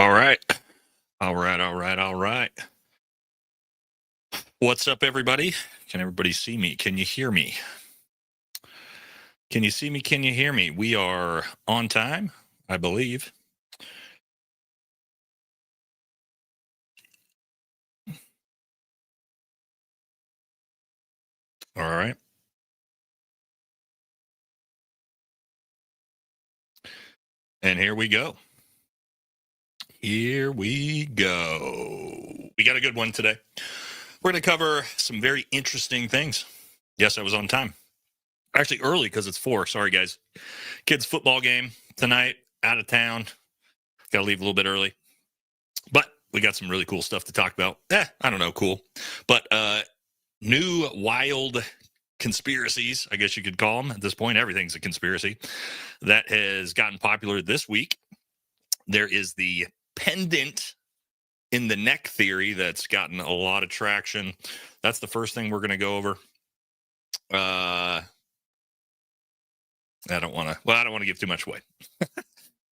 All right. All right. All right. All right. What's up, everybody? Can everybody see me? Can you hear me? Can you see me? Can you hear me? We are on time, I believe. All right. And here we go. Here we go. We got a good one today. We're going to cover some very interesting things. Yes, I was on time. Actually, early because it's 4. Sorry, guys. Kids' football game tonight, out of town. Got to leave a little bit early. But we got some really cool stuff to talk about. I don't know, cool. But new wild conspiracies, I guess you could call them. At this point, everything's a conspiracy that has gotten popular this week. There is the pendant in the neck theory that's gotten a lot of traction. That's the first thing we're going to go over. I don't want to give too much away.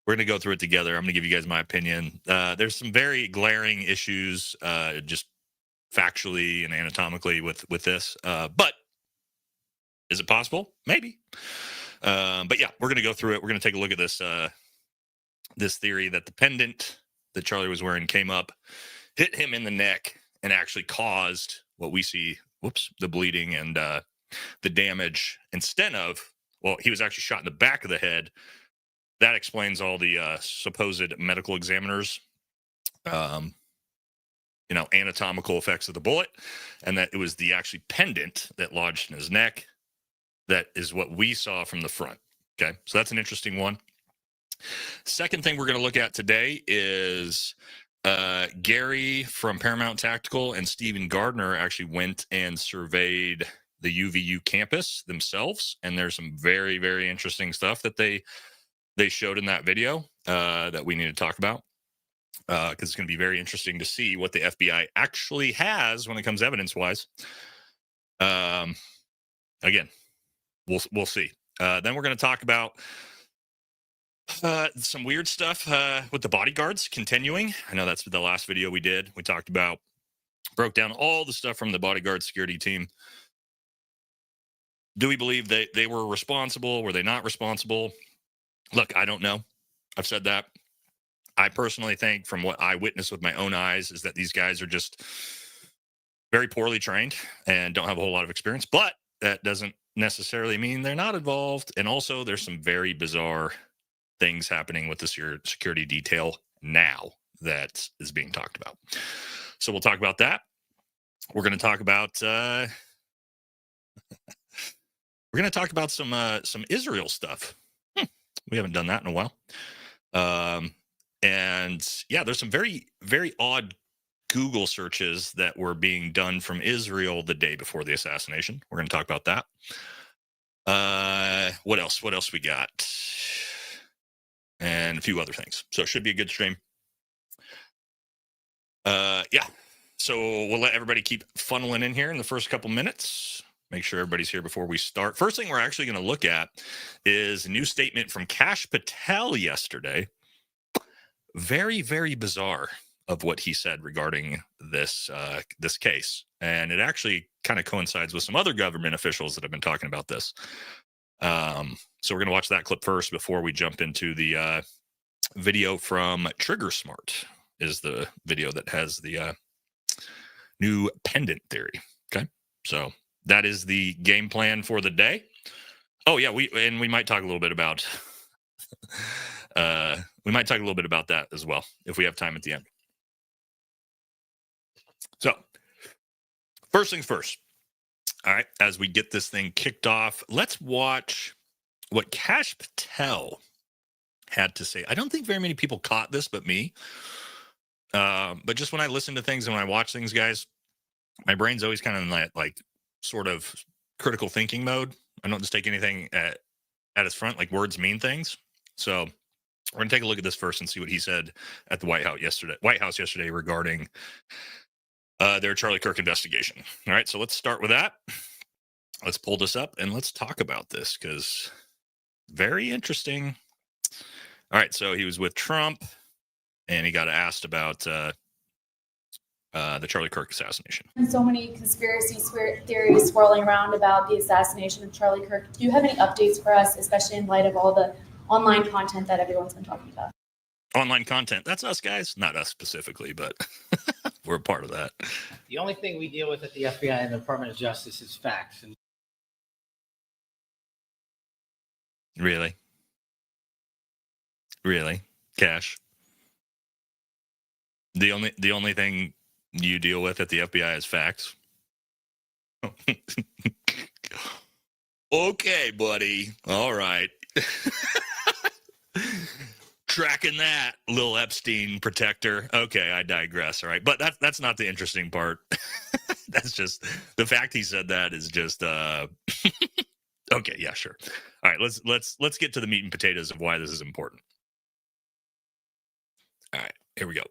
We're going to go through it together. I'm going to give you guys my opinion. There's some very glaring issues, just factually and anatomically with this. But is it possible? Maybe. But yeah, we're going to go through it. We're going to take a look at this this theory that the pendant that Charlie was wearing came up, hit him in the neck, and actually caused what we see, the bleeding and the damage instead of, well, he was actually shot in the back of the head. That explains all the supposed medical examiners, anatomical effects of the bullet, and that it was the actually pendant that lodged in his neck. That is what we saw from the front. Okay, so that's an interesting one. Second thing we're going to look at today is Gary from Paramount Tactical and Stephen Gardner actually went and surveyed the UVU campus themselves, and there's some very, very interesting stuff that they showed in that video that we need to talk about, because it's going to be very interesting to see what the FBI actually has when it comes evidence-wise. Again, we'll see. Then we're going to talk about some weird stuff with the bodyguards continuing. I know that's the last video we did. We talked about, broke down all the stuff from the bodyguard security team. Do we believe they were responsible? Were they not responsible? Look, I don't know. I've said that. I personally think, from what I witnessed with my own eyes, is that these guys are just very poorly trained and don't have a whole lot of experience. But that doesn't necessarily mean they're not involved. And also, there's some very bizarre things happening with the security detail now that is being talked about. So we'll talk about that. We're going to talk about some Israel stuff. We haven't done that in a while. And yeah, there's some very, very odd Google searches that were being done from Israel the day before the assassination. We're going to talk about that. What else? What else we got? And a few other things. So it should be a good stream. Yeah. So we'll let everybody keep funneling in here in the first couple minutes. Make sure everybody's here before we start. First thing we're actually going to look at is a new statement from Kash Patel yesterday. Very, very bizarre of what he said regarding this case. And it actually kind of coincides with some other government officials that have been talking about this. So we're going to watch that clip first before we jump into the video from Trigger Smart, is the video that has the new pendant theory. Okay. So that is the game plan for the day. Oh yeah. We might talk a little bit about, that as well, if we have time at the end. So first things first. All right. As we get this thing kicked off, let's watch what Kash Patel had to say. I don't think very many people caught this but me. But just when I listen to things and when I watch things, guys, my brain's always kind of in that, like, sort of critical thinking mode. I don't just take anything at its front, like words mean things. So we're going to take a look at this first and see what he said at the White House yesterday regarding their Charlie Kirk investigation. All right, so let's start with that. Let's pull this up and let's talk about this, because very interesting. All right, so he was with Trump. and he got asked about the Charlie Kirk assassination. And so many conspiracy theories swirling around about the assassination of Charlie Kirk. Do you have any updates for us, especially in light of all the online content that everyone's been talking about? Online content, that's us guys, not us specifically, but we're a part of that. The only thing we deal with at the FBI and the Department of Justice is facts. And Really? Cash? The only thing you deal with at the FBI is facts? Okay, buddy. All right. Tracking that, little Epstein protector. Okay, I digress. All right, but that's not the interesting part. That's just the fact he said that is just okay. Yeah, sure. All right, let's get to the meat and potatoes of why this is important. All right, here we go.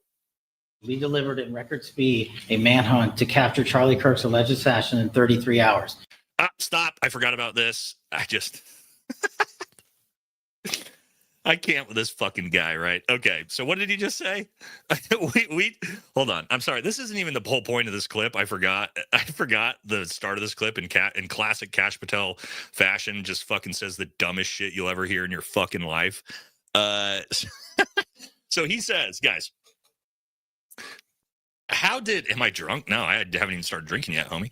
we delivered in record speed a manhunt to capture Charlie Kirk's alleged assassin in 33 hours. Stop! I forgot about this. I can't with this fucking guy, right? Okay, so what did he just say? we hold on. I'm sorry. This isn't even the whole point of this clip. I forgot the start of this clip in classic Kash Patel fashion. Just fucking says the dumbest shit you'll ever hear in your fucking life. So he says, guys, am I drunk? No, I haven't even started drinking yet, homie.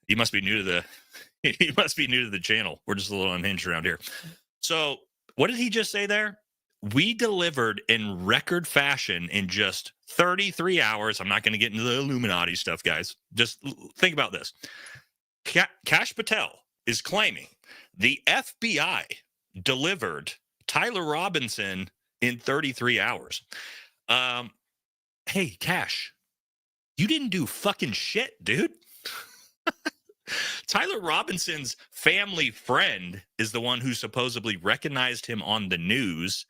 You must be new to the channel. We're just a little unhinged around here. So what did he just say there? We delivered in record fashion in just 33 hours. I'm not going to get into the Illuminati stuff, guys. Just think about this. Kash Patel is claiming the FBI delivered Tyler Robinson in 33 hours. Hey, Kash, you didn't do fucking shit, dude. Tyler Robinson's family friend is the one who supposedly recognized him on the news,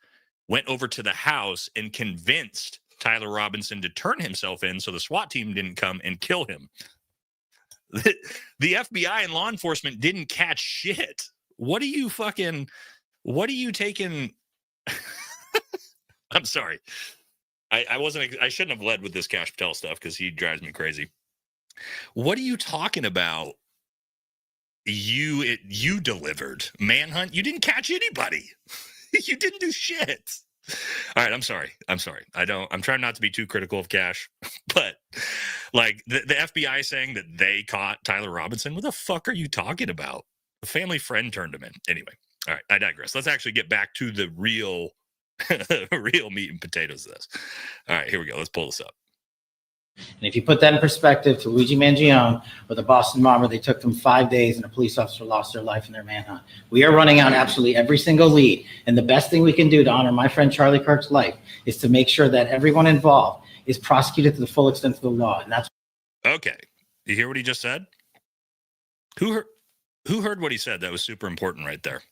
went over to the house and convinced Tyler Robinson to turn himself in so the SWAT team didn't come and kill him. The FBI and law enforcement didn't catch shit. What are you taking? I'm sorry. I shouldn't have led with this Kash Patel stuff because he drives me crazy. What are you talking about? You delivered manhunt. You didn't catch anybody. You didn't do shit. All right, I'm sorry. I'm trying not to be too critical of Kash, but like the FBI saying that they caught Tyler Robinson. What the fuck are you talking about? A family friend turned him in. Anyway, all right, I digress. Let's actually get back to the real meat and potatoes of this. All right, here we go. Let's pull this up. And if you put that in perspective to Luigi Mangione or the Boston bomber, they took them 5 days and a police officer lost their life in their manhunt. We are running out absolutely every single lead. And the best thing we can do to honor my friend Charlie Kirk's life is to make sure that everyone involved is prosecuted to the full extent of the law. And that's okay. You hear what he just said? Who heard what he said? That was super important right there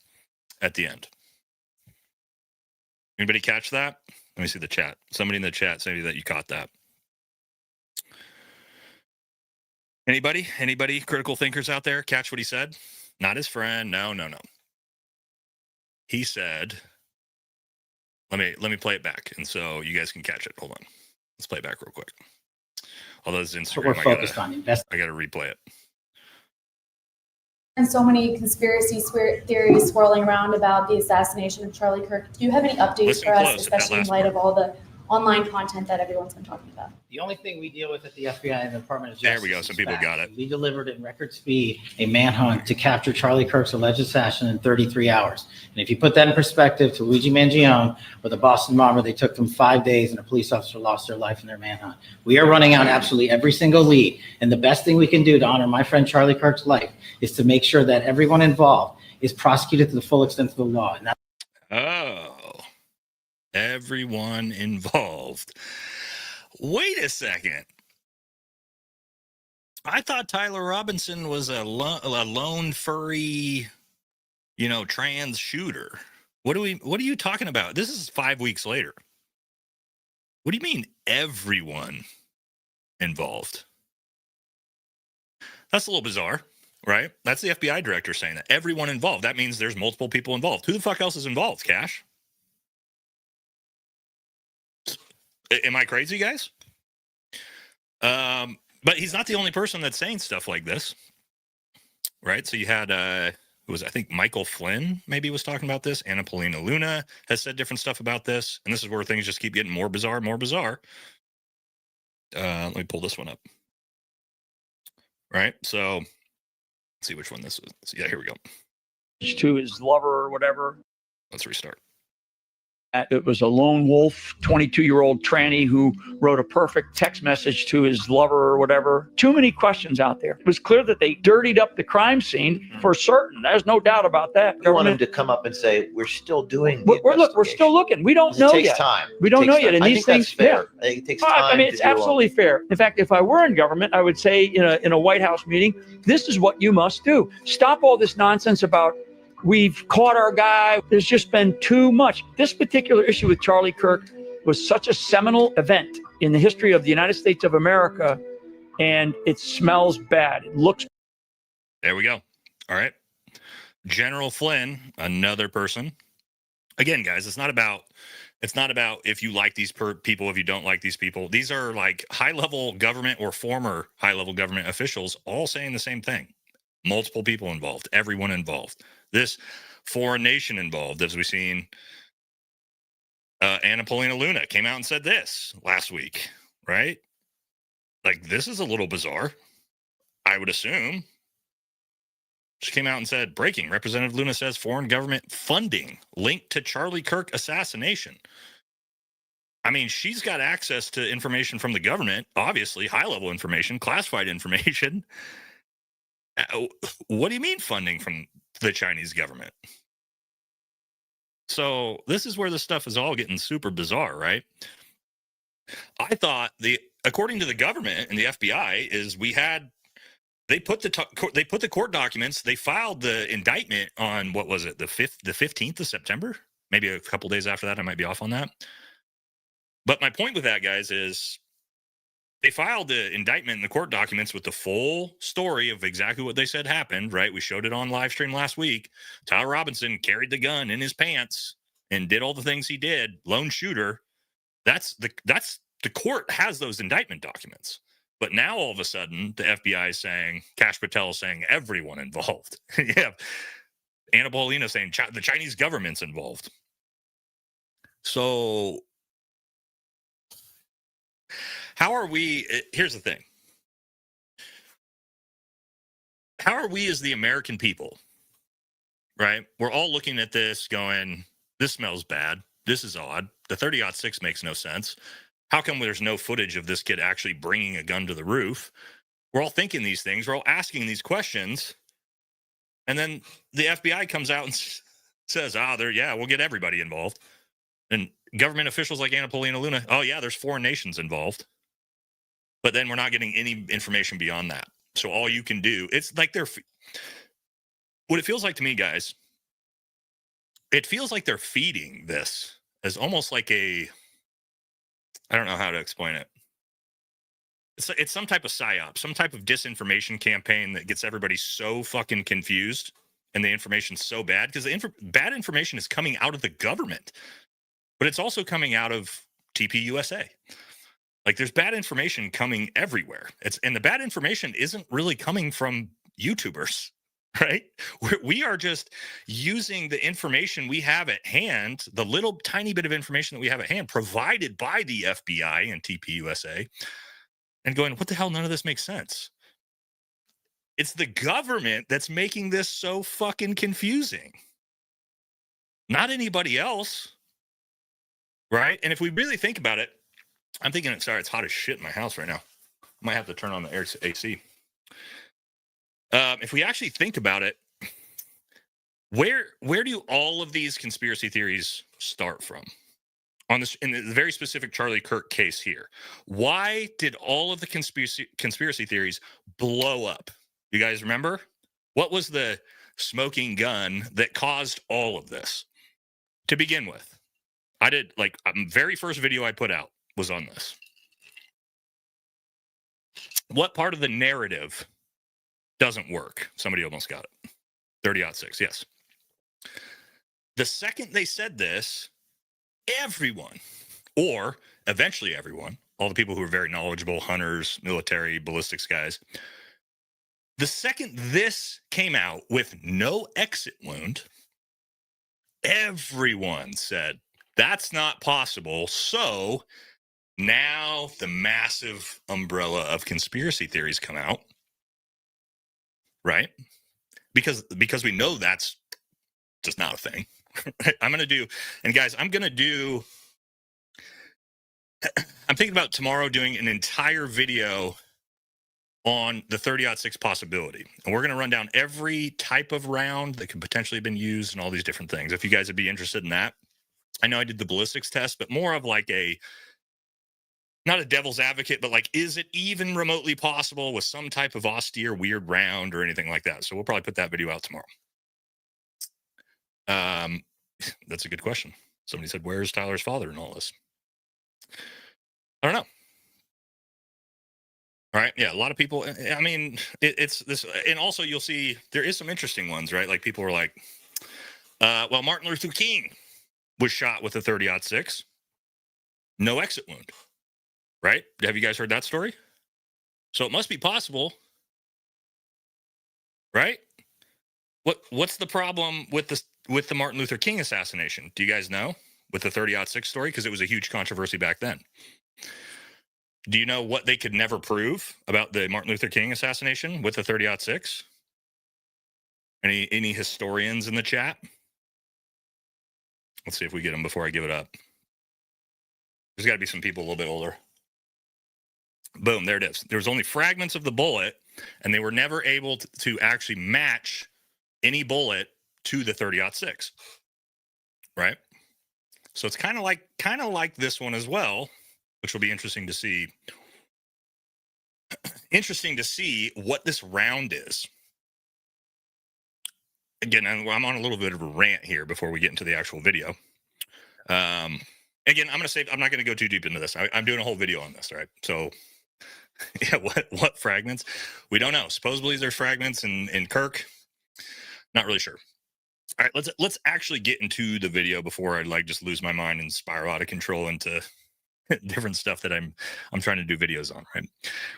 at the end. Anybody catch that? Let me see the chat. Somebody in the chat say that you caught that. Anybody critical thinkers out there catch what he said? Not his friend. No. He said, let me play it back. And so you guys can catch it. Hold on. Let's play it back real quick. Although it's Instagram, we're focused on. I got to replay it. And so many conspiracy theories swirling around about the assassination of Charlie Kirk. Do you have any updates for us, especially in light of all the online content that everyone's been talking about? The only thing we deal with at the FBI and the Department of Justice. There we go. Some people got it. We delivered in record speed a manhunt to capture Charlie Kirk's alleged assassin in 33 hours. And if you put that in perspective to Luigi Mangione or the Boston bomber, they took them 5 days and a police officer lost their life in their manhunt. We are running out absolutely every single lead. And the best thing we can do to honor my friend Charlie Kirk's life is to make sure that everyone involved is prosecuted to the full extent of the law. And everyone involved. Wait a second. I thought Tyler Robinson was a lone furry, trans shooter. What are you talking about? This is 5 weeks later. What do you mean everyone involved? That's a little bizarre, right? That's the FBI director saying that. Everyone involved. That means there's multiple people involved. Who the fuck else is involved, Kash? Am I crazy, guys? But he's not the only person that's saying stuff like this, right? So you had, who was, I think Michael Flynn maybe was talking about this. Anna Paulina Luna has said different stuff about this. And this is where things just keep getting more bizarre, more bizarre. Let me pull this one up. Right. So let's see which one this is. Yeah, here we go. To his lover or whatever. Let's restart. It was a lone wolf, 22-year-old tranny who wrote a perfect text message to his lover or whatever. Too many questions out there. It was clear that they dirtied up the crime scene for certain. There's no doubt about that. We want him to come up and say, we're still doing We're still looking. We don't know yet. It takes time. We don't know yet. And I these think that's things, fair. I think it takes time. I mean, it's absolutely fair. In fact, if I were in government, I would say in a White House meeting, this is what you must do. Stop all this nonsense about we've caught our guy. There's just been too much. This particular issue with Charlie Kirk was such a seminal event in the history of the United States of America, and it smells bad. It looks. There we go. All right. General Flynn, another person. Again, guys, it's not about if you like these people, if you don't like these people. These are like high-level government or former high-level government officials all saying the same thing. Multiple people involved, everyone involved. This foreign nation involved, as we've seen. Anna Paulina Luna came out and said this last week, right? Like, this is a little bizarre, I would assume. She came out and said, breaking, Representative Luna says foreign government funding linked to Charlie Kirk assassination. I mean, she's got access to information from the government, obviously, high-level information, classified information. What do you mean funding from the Chinese government? So this is where this stuff is all getting super bizarre, right? I thought according to the government and the FBI is they put the court documents, they filed the indictment on, what was it, the 15th of September? Maybe a couple days after that, I might be off on that. But my point with that, guys, is they filed the indictment in the court documents with the full story of exactly what they said happened, right? We showed it on live stream last week. Tyler Robinson carried the gun in his pants and did all the things he did. Lone shooter. That's the court has those indictment documents. But now all of a sudden, the FBI is saying, Kash Patel is saying everyone involved. Yeah. Anna Paulina saying the Chinese government's involved. So how are we? Here's the thing. How are we as the American people, right? We're all looking at this going, this smells bad. This is odd. The 30-06 makes no sense. How come there's no footage of this kid actually bringing a gun to the roof? We're all thinking these things. We're all asking these questions. And then the FBI comes out and says, we'll get everybody involved. And government officials like Anna Paulina Luna, there's foreign nations involved. But then we're not getting any information beyond that. So all you can do, it's like what it feels like to me, guys, it feels like they're feeding this as almost like I don't know how to explain it. It's some type of psyop, some type of disinformation campaign that gets everybody so fucking confused and the information's so bad because bad information is coming out of the government, but it's also coming out of TPUSA. Like there's bad information coming everywhere. And the bad information isn't really coming from YouTubers, right? We are just using the information we have at hand, the little tiny bit of information that we have at hand provided by the FBI and TPUSA, and going, what the hell? None of this makes sense. It's the government that's making this so fucking confusing. Not anybody else, right? And if we really think about it, I'm thinking, sorry, it's hot as shit in my house right now. I might have to turn on the AC. If we actually think about it, where do all of these conspiracy theories start from? On this, in the very specific Charlie Kirk case here, why did all of the conspiracy theories blow up? You guys remember? What was the smoking gun that caused all of this? To begin with, I did very first video I put out was on this. What part of the narrative doesn't work? Somebody almost got it. 30-06, yes. The second they said this, everyone or eventually everyone, all the people who are very knowledgeable, hunters, military, ballistics guys. The second this came out with no exit wound, everyone said that's not possible. So now the massive umbrella of conspiracy theories come out, right? Because we know that's just not a thing. I'm thinking about tomorrow doing an entire video on the 30-06 possibility. And we're going to run down every type of round that could potentially have been used and all these different things. If you guys would be interested in that. I know I did the ballistics test, but more of like not a devil's advocate, but like, is it even remotely possible with some type of austere, weird round or anything like that? So we'll probably put that video out tomorrow. That's a good question. Somebody said, where's Tyler's father in all this? I don't know. All right. Yeah. A lot of people, I mean, it's this, and also you'll see there is some interesting ones, right? Like people are like, well, Martin Luther King was shot with a 30-06, no exit wound, right? Have you guys heard that story? So it must be possible, right? What's the problem with the Martin Luther King assassination? Do you guys know with the 30-06 story? Because it was a huge controversy back then. Do you know what they could never prove about the Martin Luther King assassination with the 30-06? Any historians in the chat? Let's see if we get them before I give it up. There's got to be some people a little bit older. Boom, there it is. There was only fragments of the bullet, and they were never able to actually match any bullet to the 30-06, right? So it's kind of like this one as well, which will be interesting to see. Interesting to see what this round is. Again, I'm on a little bit of a rant here before we get into the actual video. Again, I'm not going to go too deep into this. I'm doing a whole video on this, right? So, yeah, what fragments? We don't know. Supposedly there's fragments in Kirk. Not really sure. All right, let's actually get into the video before I just lose my mind and spiral out of control into different stuff that I'm trying to do videos on, right?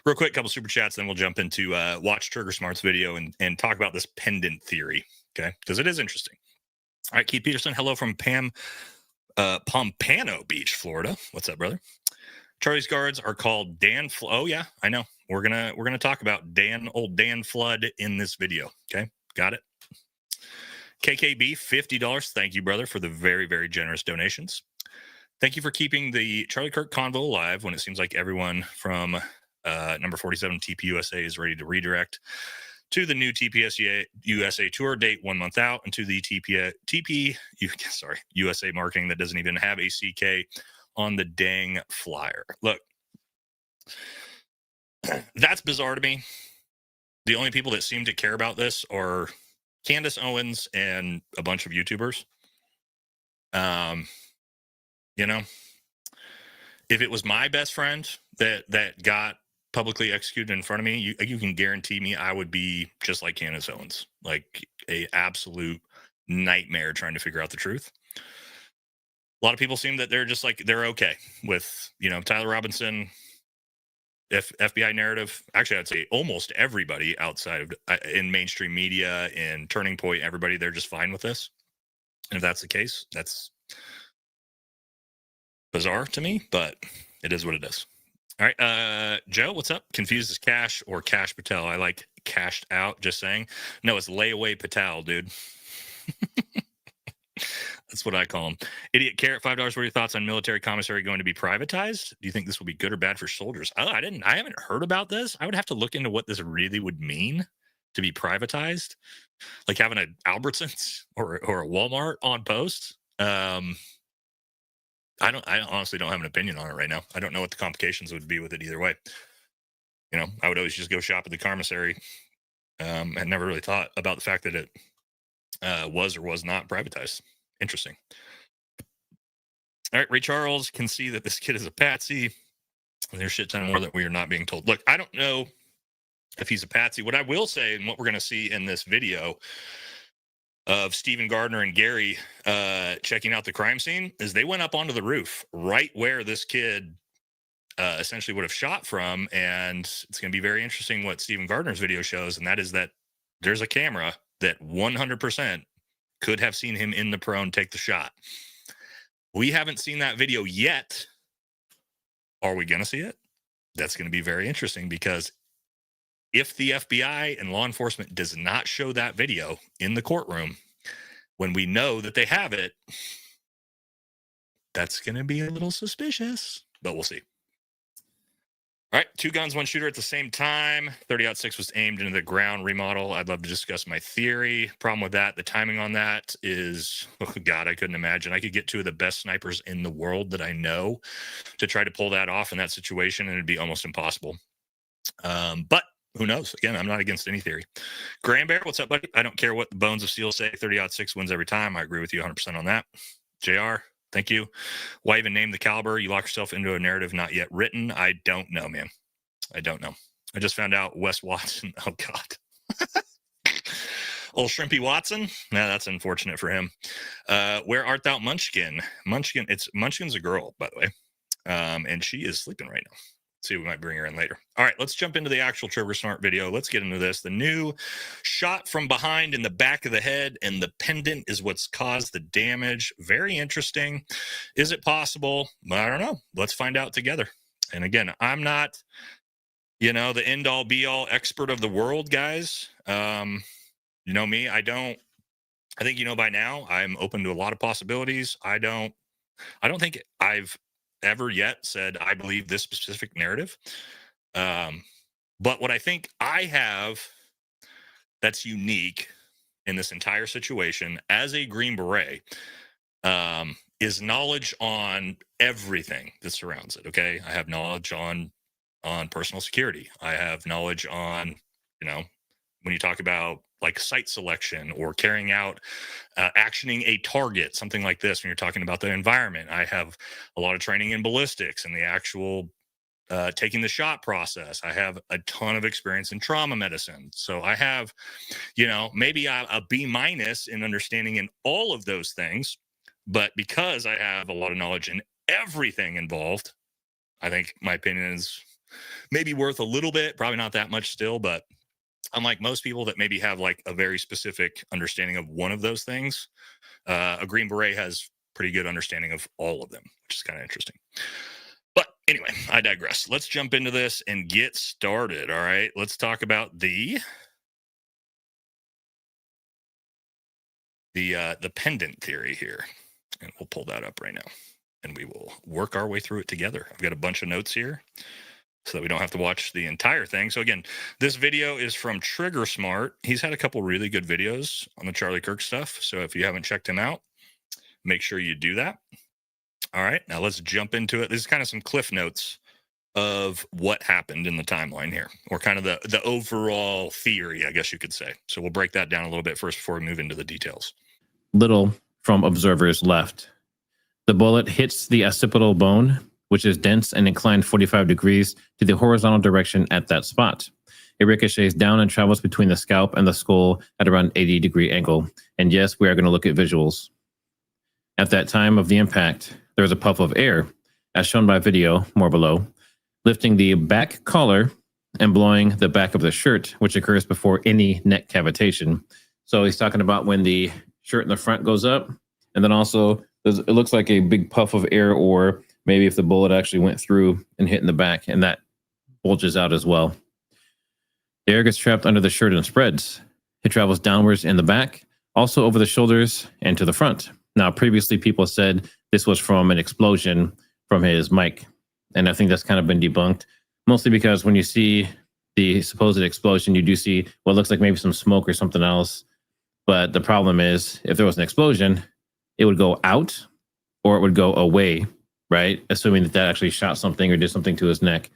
Real quick, couple super chats, then we'll jump into watch Trigger Smart's video and talk about this pendant theory, okay? Because it is interesting. All right, Keith Peterson, hello from Pompano Beach, Florida. What's up, brother? Charlie's guards are called Dan. Oh yeah, I know. We're gonna talk about old Dan Flood in this video. Okay, got it. KKB, $50. Thank you, brother, for the very, very generous donations. Thank you for keeping the Charlie Kirk convo alive when it seems like everyone from number 47 TPUSA is ready to redirect to the new TPS-USA tour date 1 month out, and to the USA marketing that doesn't even have a CK on the dang flyer. Look, that's bizarre to me. The only people that seem to care about this are Candace Owens and a bunch of YouTubers. You know, if it was my best friend that got publicly executed in front of me, you can guarantee me I would be just like Candace Owens, like a absolute nightmare trying to figure out the truth. A lot of people seem that they're just like, they're okay with, Tyler Robinson, FBI narrative. Actually, I'd say almost everybody outside of in mainstream media and Turning Point, everybody, they're just fine with this. And if that's the case, that's bizarre to me, but it is what it is. All right, Joe, what's up? Confused as Cash or Cash Patel? I like cashed out, just saying. No, it's layaway Patel, dude. That's what I call him. Idiot Carrot, $5. What are your thoughts on military commissary going to be privatized? Do you think this will be good or bad for soldiers? Oh, I haven't heard about this. I would have to look into what this really would mean to be privatized. Like having an Albertsons or a Walmart on post. I honestly don't have an opinion on it right now. I don't know what the complications would be with it either way. I would always just go shop at the commissary. I never really thought about the fact that it was or was not privatized. Interesting. All right, Ray Charles can see that this kid is a patsy. There's shit ton more that we are not being told. Look, I don't know if he's a patsy. What I will say, and what we're going to see in this video, of Stephen Gardner and Gary checking out the crime scene is they went up onto the roof right where this kid essentially would have shot from. And it's going to be very interesting what Stephen Gardner's video shows. And that is that there's a camera that 100% could have seen him in the prone take the shot. We haven't seen that video yet. Are we going to see it? That's going to be very interesting, because if the FBI and law enforcement does not show that video in the courtroom when we know that they have it, that's going to be a little suspicious, but we'll see. All right, 2 guns, 1 shooter at the same time. 30-06 was aimed into the ground remodel. I'd love to discuss my theory. Problem with that, the timing on that is, oh God, I couldn't imagine. I could get 2 of the best snipers in the world that I know to try to pull that off in that situation, and it'd be almost impossible. But who knows? Again, I'm not against any theory. Graham Bear, what's up, buddy? I don't care what the bones of steel say. 30-06 wins every time. I agree with you 100% on that. JR, thank you. Why even name the caliber? You lock yourself into a narrative not yet written. I don't know, man. I don't know. I just found out Wes Watson. Oh, God. Old Shrimpy Watson. Nah, that's unfortunate for him. Where art thou, Munchkin? Munchkin's a girl, by the way. And she is sleeping right now. See, we might bring her in later. All right, let's jump into the actual Trigger Smart video. Let's get into this. The new shot from behind in the back of the head, and the pendant is what's caused the damage. Very interesting. Is it possible? I don't know. Let's find out together. And again, I'm not, the end-all, be-all expert of the world, guys. You know me. I think by now I'm open to a lot of possibilities. I don't think I've ever yet said I believe this specific narrative. But what I think I have that's unique in this entire situation as a Green Beret is knowledge on everything that surrounds it. Okay. I have knowledge on personal security. I have knowledge on, when you talk about like site selection or carrying out, actioning a target, something like this, when you're talking about the environment. I have a lot of training in ballistics and the actual taking the shot process. I have a ton of experience in trauma medicine. So I have, maybe a B- in understanding in all of those things. But because I have a lot of knowledge in everything involved, I think my opinion is maybe worth a little bit, probably not that much still, but unlike most people that maybe have like a very specific understanding of one of those things, a Green Beret has pretty good understanding of all of them, which is kind of interesting. But anyway, I digress. Let's jump into this and get started. All right, let's talk about the pendant theory here, and we'll pull that up right now, and we will work our way through it together. I've got a bunch of notes here so that we don't have to watch the entire thing. So again, this video is from Trigger Smart. He's had a couple really good videos on the Charlie Kirk stuff. So if you haven't checked him out, make sure you do that. All right, now let's jump into it. This is kind of some cliff notes of what happened in the timeline here, or kind of the overall theory, I guess you could say. So we'll break that down a little bit first before we move into the details. Little from observers left. The bullet hits the occipital bone, which is dense and inclined 45 degrees to the horizontal direction at that spot. It ricochets down and travels between the scalp and the skull at around 80-degree angle. And yes, we are going to look at visuals. At that time of the impact, there was a puff of air, as shown by video more below, lifting the back collar and blowing the back of the shirt, which occurs before any neck cavitation. So he's talking about when the shirt in the front goes up, and then also it looks like a big puff of air, or maybe if the bullet actually went through and hit in the back, and that bulges out as well. The air gets trapped under the shirt and spreads. It travels downwards in the back, also over the shoulders and to the front. Now, previously people said this was from an explosion from his mic, and I think that's kind of been debunked, mostly because when you see the supposed explosion, you do see what looks like maybe some smoke or something else. But the problem is, if there was an explosion, it would go out or it would go away, right? Assuming that actually shot something or did something to his neck.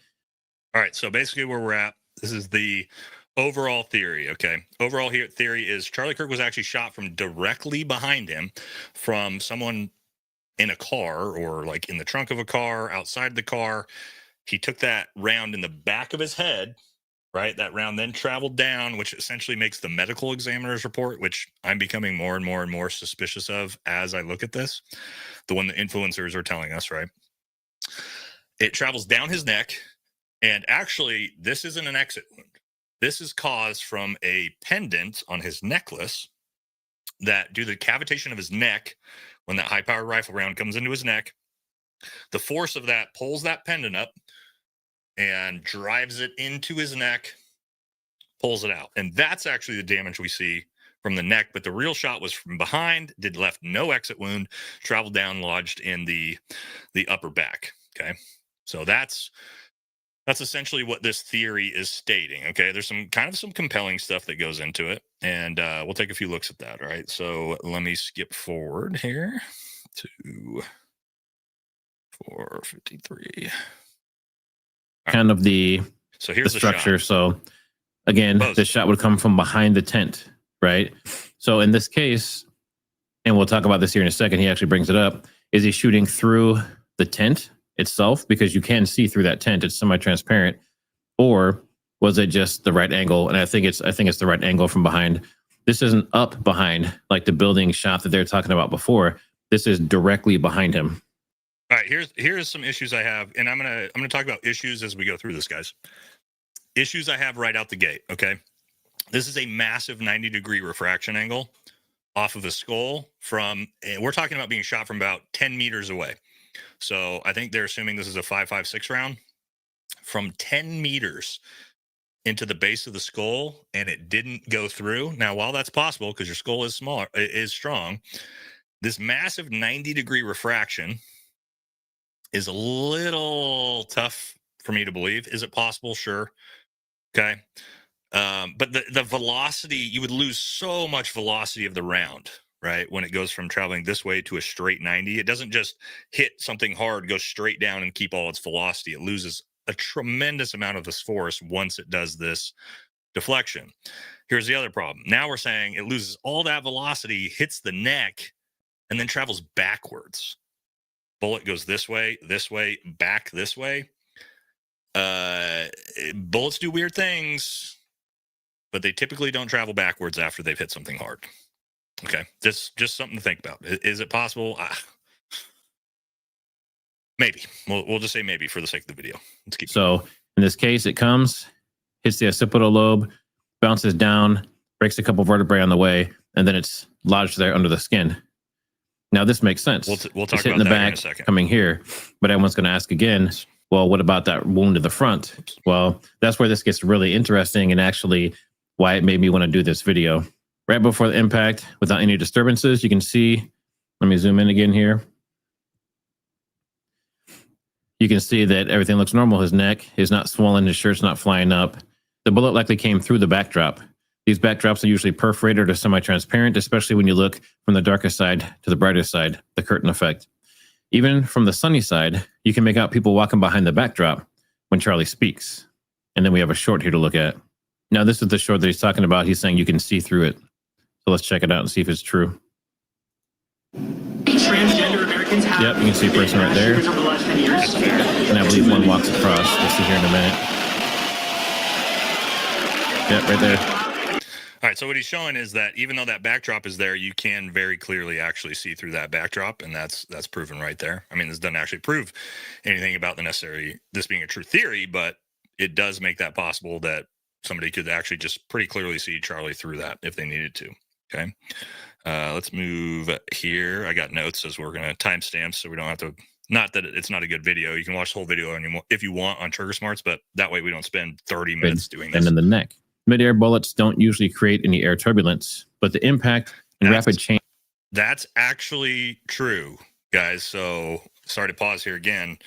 All right, so basically where we're at, this is the overall theory, okay? Overall theory is Charlie Kirk was actually shot from directly behind him from someone in a car, or like in the trunk of a car, outside the car. He took that round in the back of his head right? That round then traveled down, which essentially makes the medical examiner's report, which I'm becoming more and more and more suspicious of as I look at this. The one the influencers are telling us, right? It travels down his neck. And actually, this isn't an exit wound. This is caused from a pendant on his necklace that, due to the cavitation of his neck, when that high-powered rifle round comes into his neck, the force of that pulls that pendant up and drives it into his neck, pulls it out. And that's actually the damage we see from the neck. But the real shot was from behind, left no exit wound, traveled down, lodged in the upper back. Okay. So that's essentially what this theory is stating. Okay. There's some compelling stuff that goes into it. And we'll take a few looks at that. All right. So let me skip forward here to 453. Kind of the So here's the structure. shot. So again, Both. the shot would come from behind the tent, right? So in this case, and we'll talk about this here in a second, he actually brings it up. Is he shooting through the tent itself? Because you can see through that tent, it's semi-transparent. Or was it just the right angle? And I think it's the right angle from behind. This isn't up behind like the building shot that they're talking about before. This is directly behind him. All right, here's some issues I have, and I'm gonna talk about issues as we go through this, guys. Issues I have right out the gate. Okay, this is a massive 90-degree refraction angle off of the skull and we're talking about being shot from about 10 meters away. So I think they're assuming this is a 5.56 round from 10 meters into the base of the skull, and it didn't go through. Now, while that's possible because your skull is strong, this massive 90-degree refraction is a little tough for me to believe. Is it possible? Sure. Okay. But the velocity, you would lose so much velocity of the round, right? When it goes from traveling this way to a straight 90, it doesn't just hit something hard, go straight down and keep all its velocity. It loses a tremendous amount of this force once it does this deflection. Here's the other problem. Now we're saying it loses all that velocity, hits the neck, and then travels backwards. Bullet goes this way, back this way. Bullets do weird things, but they typically don't travel backwards after they've hit something hard. Okay, just something to think about. Is it possible? Maybe. We'll just say maybe for the sake of the video. Let's keep. So in this case, it comes, hits the occipital lobe, bounces down, breaks a couple vertebrae on the way, and then it's lodged there under the skin. Now this makes sense. We'll talk it's about hitting the that back, in a second. coming here, but everyone's going to ask again, well, what about that wound to the front? Well, that's where this gets really interesting, and actually why it made me want to do this video. Right before the impact, without any disturbances, you can see, let me zoom in again here. You can see that everything looks normal. His neck is not swollen, his shirt's not flying up. The bullet likely came through the backdrop. These backdrops are usually perforated or semi-transparent, especially when you look from the darkest side to the brightest side, the curtain effect. Even from the sunny side, you can make out people walking behind the backdrop when Charlie speaks. And then we have a short here to look at. Now, this is the short that he's talking about. He's saying you can see through it. So let's check it out and see if it's true. Transgender Americans have Yep, you can see a person right there. over the last 10 years. And I believe one walks across. We'll see here in a minute. Yep, right there. All right, so what he's showing is that even though that backdrop is there, you can very clearly actually see through that backdrop, and that's proven right there. I mean, this doesn't actually prove anything about this being a true theory, but it does make that possible that somebody could actually just pretty clearly see Charlie through that if they needed to. Okay, let's move here. I got notes as we're going to timestamp, so we don't have to. Not that it's not a good video. You can watch the whole video if you want on Trigger Smarts, but that way we don't spend 30 minutes doing this. And in the neck. Mid-air bullets don't usually create any air turbulence, but the impact and rapid change. That's actually true, guys. So sorry to pause here again.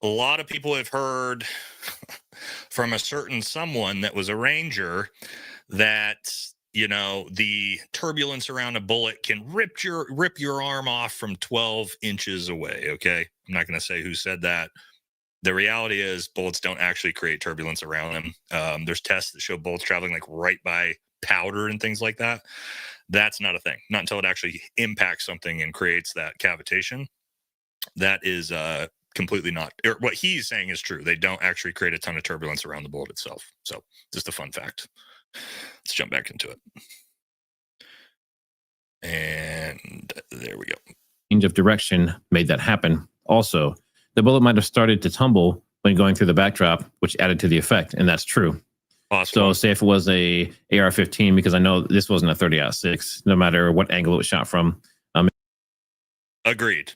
A lot of people have heard from a certain someone that was a ranger that, you know, the turbulence around a bullet can rip your arm off from 12 inches away. Okay. I'm not going to say who said that. The reality is bullets don't actually create turbulence around them. There's tests that show bullets traveling like right by powder and things like that. That's not a thing. Not until it actually impacts something and creates that cavitation. That is completely not, or what he's saying is true. They don't actually create a ton of turbulence around the bullet itself. So just a fun fact. Let's jump back into it. And there we go. Change of direction made that happen. Also, the bullet might have started to tumble when going through the backdrop, which added to the effect, and that's true. Awesome. So say if it was a AR-15, because I know this wasn't a 30-06, no matter what angle it was shot from. Agreed.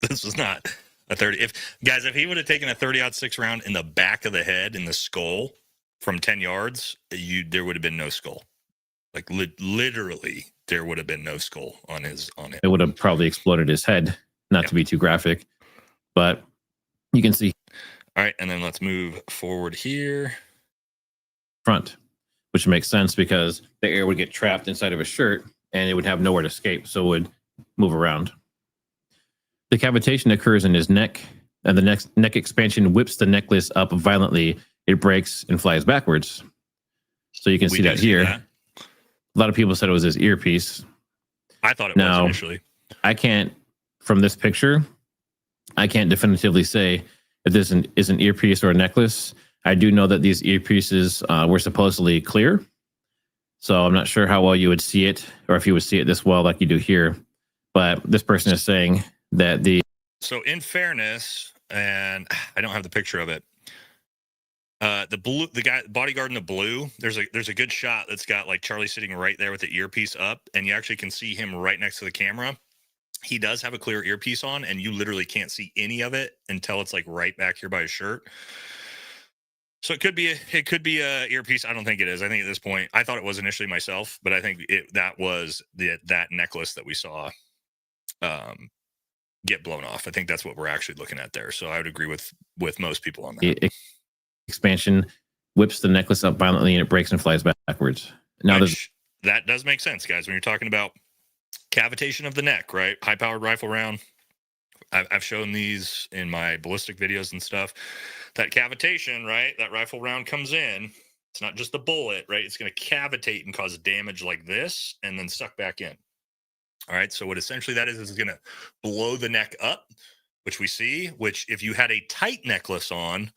This was not a 30. If he would have taken a 30-06 round in the back of the head, in the skull, from 10 yards, there would have been no skull. Like literally, there would have been no skull on him. It would have probably exploded his head, not to be too graphic, but you can see. All right, and then let's move forward here. Front, which makes sense because the air would get trapped inside of a shirt and it would have nowhere to escape, so it would move around. The cavitation occurs in his neck, and the neck expansion whips the necklace up violently. It breaks and flies backwards. So you can see that here. A lot of people said it was his earpiece. I thought it was initially. I can't, from this picture, I can't definitively say if this is an earpiece or a necklace. I do know that these earpieces were supposedly clear. So I'm not sure how well you would see it, or if you would see it this well like you do here. But this person is saying that So in fairness, and I don't have the picture of it, the guy bodyguard in the blue, there's a good shot that's got like Charlie sitting right there with the earpiece up, and you actually can see him right next to the camera. He does have a clear earpiece on, and you literally can't see any of it until it's like right back here by his shirt. So it could be a earpiece. I don't think it is. I think at this point, I thought it was initially myself, but I think that was that necklace that we saw get blown off. I think that's what we're actually looking at there. So I would agree with most people on that. Expansion whips the necklace up violently and it breaks and flies backwards. Now that does make sense, guys, when you're talking about cavitation of the neck, right? High-powered rifle round. I've shown these in my ballistic videos and stuff. That cavitation, right? That rifle round comes in. It's not just the bullet, right? It's going to cavitate and cause damage like this and then suck back in. All right. So what essentially that is going to blow the neck up, which we see, which if you had a tight necklace on,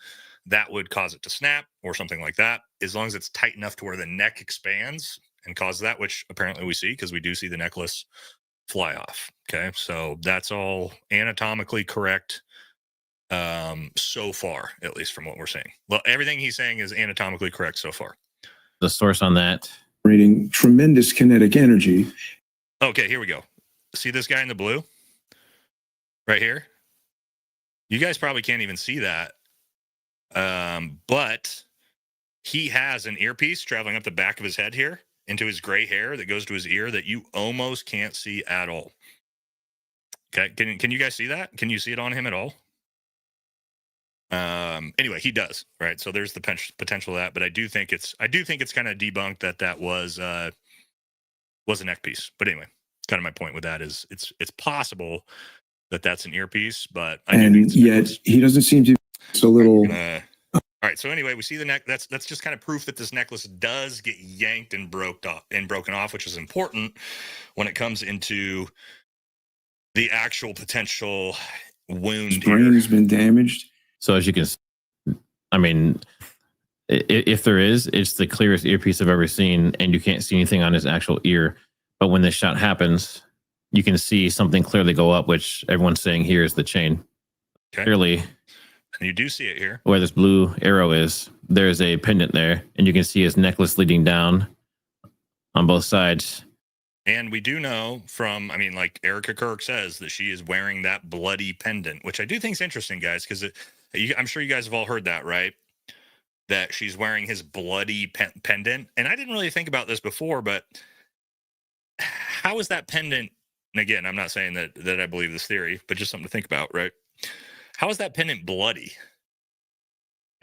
that would cause it to snap or something like that. As long as it's tight enough to where the neck expands and causes that, which apparently we see because we do see the necklace fly off. Okay. So that's all anatomically correct. So far, at least from what we're saying. Well, everything he's saying is anatomically correct so far. The source on that. Generating tremendous kinetic energy. Okay, here we go. See this guy in the blue? Right here? You guys probably can't even see that. But he has an earpiece traveling up the back of his head here into his gray hair that goes to his ear that you almost can't see at all. Okay, can you guys see that? Can you see it on him at all? Anyway, he does, right? So there's the potential of that, but I do think it's kind of debunked that was a neck piece. But anyway, kind of my point with that is it's possible that that's an earpiece, but yet he doesn't seem to. It's a little. All right. So anyway, we see the neck. That's just kind of proof that this necklace does get yanked and broken off, which is important when it comes into the actual potential wound. His brain has been damaged. So as you can, I mean, if there is, it's the clearest earpiece I've ever seen, and you can't see anything on his actual ear. But when this shot happens, you can see something clearly go up, which everyone's saying here is the chain. Okay. Clearly, and you do see it here. Where this blue arrow is, there's a pendant there, and you can see his necklace leading down on both sides. And we do know from, I mean, like Erica Kirk says, that she is wearing that bloody pendant, which I do think is interesting, guys, because I'm sure you guys have all heard that, right? That she's wearing his bloody pendant. And I didn't really think about this before, but how is that pendant? And again, I'm not saying that I believe this theory, but just something to think about, right? How is that pendant bloody?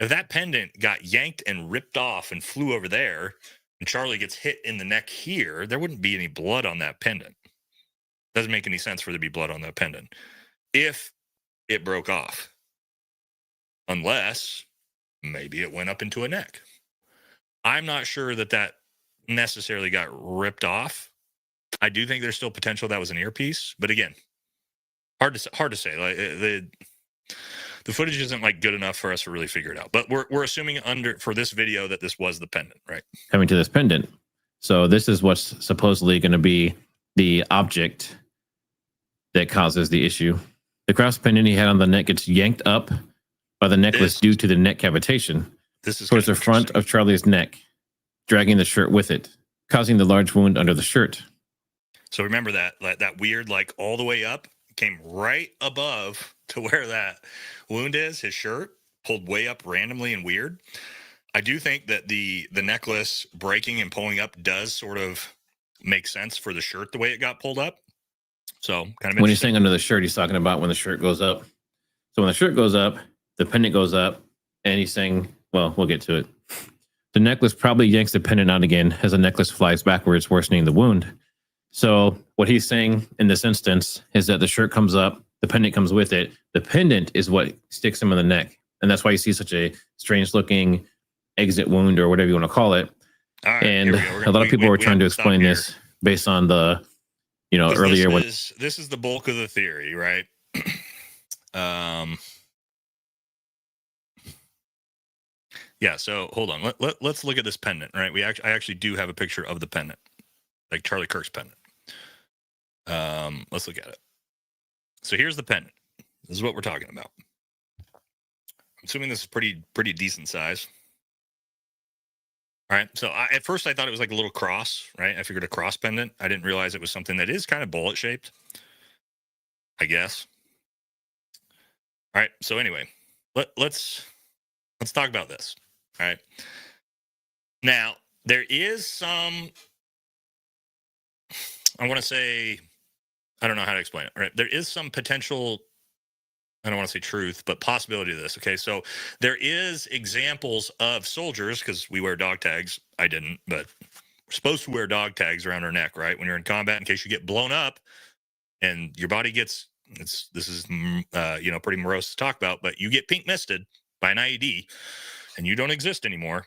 If that pendant got yanked and ripped off and flew over there, and Charlie gets hit in the neck here, there wouldn't be any blood on that pendant. Doesn't make any sense for there to be blood on that pendant if it broke off. Unless maybe it went up into a neck. I'm not sure that necessarily got ripped off. I do think there's still potential that was an earpiece, but again, hard to say. Like the footage isn't like good enough for us to really figure it out. But we're assuming for this video that this was the pendant, right? Coming to this pendant. So this is what's supposedly going to be the object that causes the issue. The cross pendant he had on the neck gets yanked up by the necklace due to the neck cavitation. This is towards the front of Charlie's neck, dragging the shirt with it, causing the large wound under the shirt. So remember that weird, like all the way up, came right above to where that wound is. His shirt pulled way up randomly and weird. I do think that the necklace breaking and pulling up does sort of make sense for the shirt the way it got pulled up. So kind of when he's saying under the shirt, he's talking about when the shirt goes up. So when the shirt goes up, the pendant goes up, and he's saying, well, we'll get to it. The necklace probably yanks the pendant out again as the necklace flies backwards, worsening the wound. So what he's saying in this instance is that the shirt comes up, the pendant comes with it. The pendant is what sticks him in the neck. And that's why you see such a strange looking exit wound or whatever you want to call it. All right, and a lot of people were trying to explain this based on the, earlier. This is the bulk of the theory, right? Yeah, so hold on. Let's look at this pendant, right? I actually do have a picture of the pendant, like Charlie Kirk's pendant. Let's look at it. So here's the pendant. This is what we're talking about. I'm assuming this is pretty decent size. All right. So at first I thought it was like a little cross, right? I figured a cross pendant. I didn't realize it was something that is kind of bullet shaped, I guess. All right. So anyway, let's talk about this. All right. Now, there is some, I want to say, I don't know how to explain it. Right? There is some potential, I don't want to say truth, but possibility of this. Okay. So there is examples of soldiers, because we wear dog tags. I didn't, but we're supposed to wear dog tags around our neck, right? When you're in combat, in case you get blown up and your body gets, this is, pretty morose to talk about, but you get pink misted by an IED and you don't exist anymore.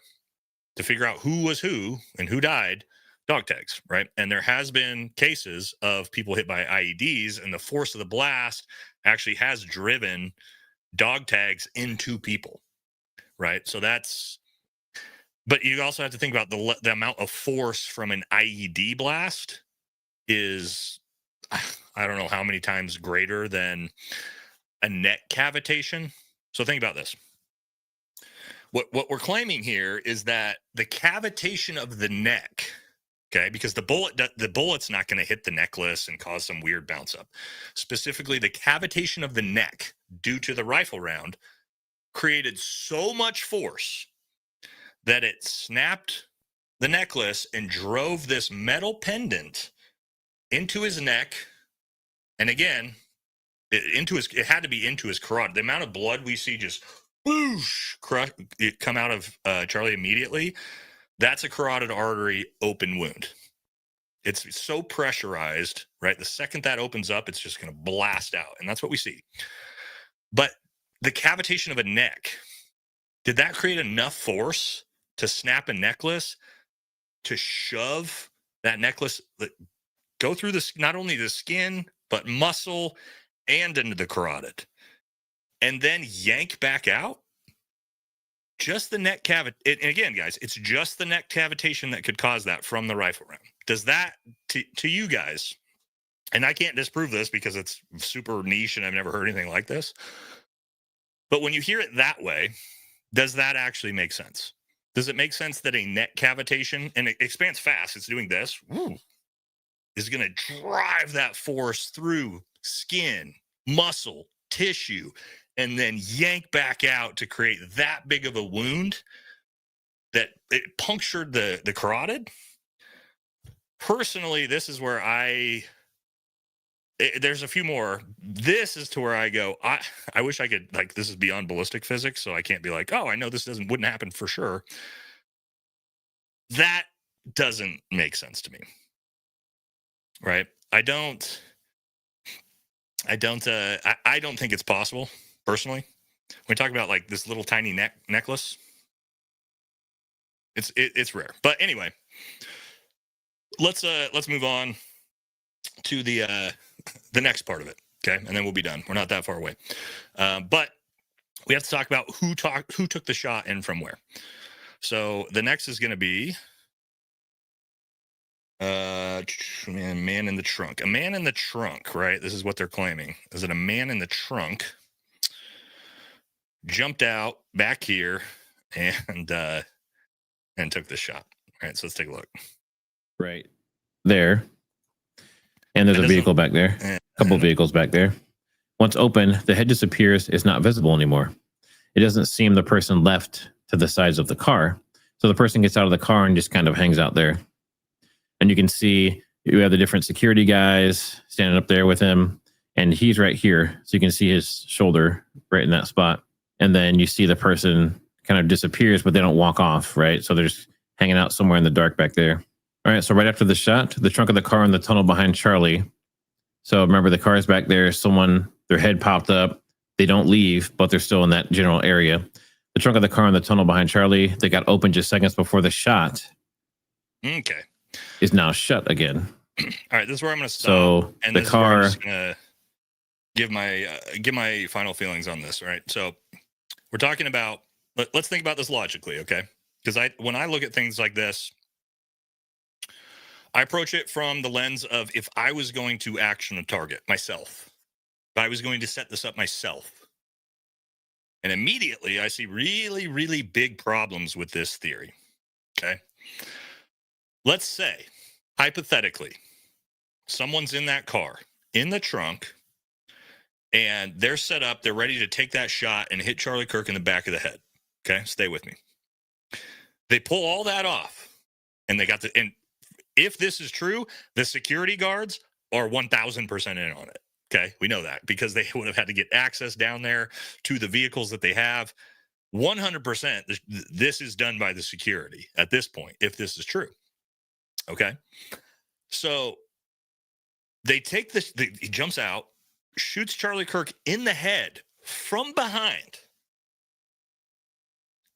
To figure out who was who and who died, dog tags, right? And there has been cases of people hit by IEDs, and the force of the blast actually has driven dog tags into people, right? So that's, but you also have to think about the amount of force from an IED blast is, I don't know how many times greater than a neck cavitation. So think about this. What we're claiming here is that the cavitation of the neck, okay, because the bullet's not going to hit the necklace and cause some weird bounce up. Specifically, the cavitation of the neck due to the rifle round created so much force that it snapped the necklace and drove this metal pendant into his neck. And again, it had to be into his carotid. The amount of blood we see just whoosh, come out of Charlie immediately, that's a carotid artery open wound. It's so pressurized, right? The second that opens up, it's just going to blast out. And that's what we see. But the cavitation of a neck, did that create enough force to snap a necklace, to shove that necklace, go through this, not only the skin, but muscle and into the carotid, and then yank back out? Just the neck cavity. And again, guys, it's just the neck cavitation that could cause that from the rifle round. Does that, to you guys, and I can't disprove this because it's super niche and I've never heard anything like this, but when you hear it that way, does that actually make sense? Does it make sense that a neck cavitation, and it expands fast, it's doing this, is going to drive that force through skin, muscle, tissue, and then yank back out to create that big of a wound that it punctured the carotid? Personally, this is where there's a few more. This is to where I go, I wish I could, like, this is beyond ballistic physics, so I can't be like, oh, I know this wouldn't happen for sure. That doesn't make sense to me, right? I don't think it's possible, personally. When we talk about like this little tiny necklace, it's rare. But anyway, let's move on to the next part of it, okay? And then we'll be done. We're not that far away. But we have to talk about who took the shot and from where. So the next is going to be man in the trunk. A man in the trunk, right? This is what they're claiming. Is it a man in the trunk jumped out back here and took the shot? All right, so let's take a look. Right there. And there's a vehicle back there. A couple vehicles back there. Once open, the head disappears. It's not visible anymore. It doesn't seem the person left to the sides of the car. So the person gets out of the car and just kind of hangs out there. And you can see you have the different security guys standing up there with him. And he's right here. So you can see his shoulder right in that spot. And then you see the person kind of disappears, but they don't walk off, right? So they're just hanging out somewhere in the dark back there. All right, so right after the shot, the trunk of the car in the tunnel behind Charlie. So remember, the car is back there. Someone, their head popped up. They don't leave, but they're still in that general area. The trunk of the car in the tunnel behind Charlie, they got open just seconds before the shot. Okay. Is now shut again. All right, this is where I'm going to stop. So and the car. I'm just going to give my final feelings on this. Right. So we're talking about. Let's think about this logically, okay? Because when I look at things like this, I approach it from the lens of if I was going to action a target myself, if I was going to set this up myself, and immediately I see really, really big problems with this theory. Okay. Let's say, hypothetically, someone's in that car, in the trunk, and they're set up, they're ready to take that shot and hit Charlie Kirk in the back of the head. Okay, stay with me. They pull all that off, and and if this is true, the security guards are 1,000% in on it. Okay, we know that because they would have had to get access down there to the vehicles that they have. 100%, this is done by the security at this point, if this is true. Okay, so they take this, he jumps out, shoots Charlie Kirk in the head from behind.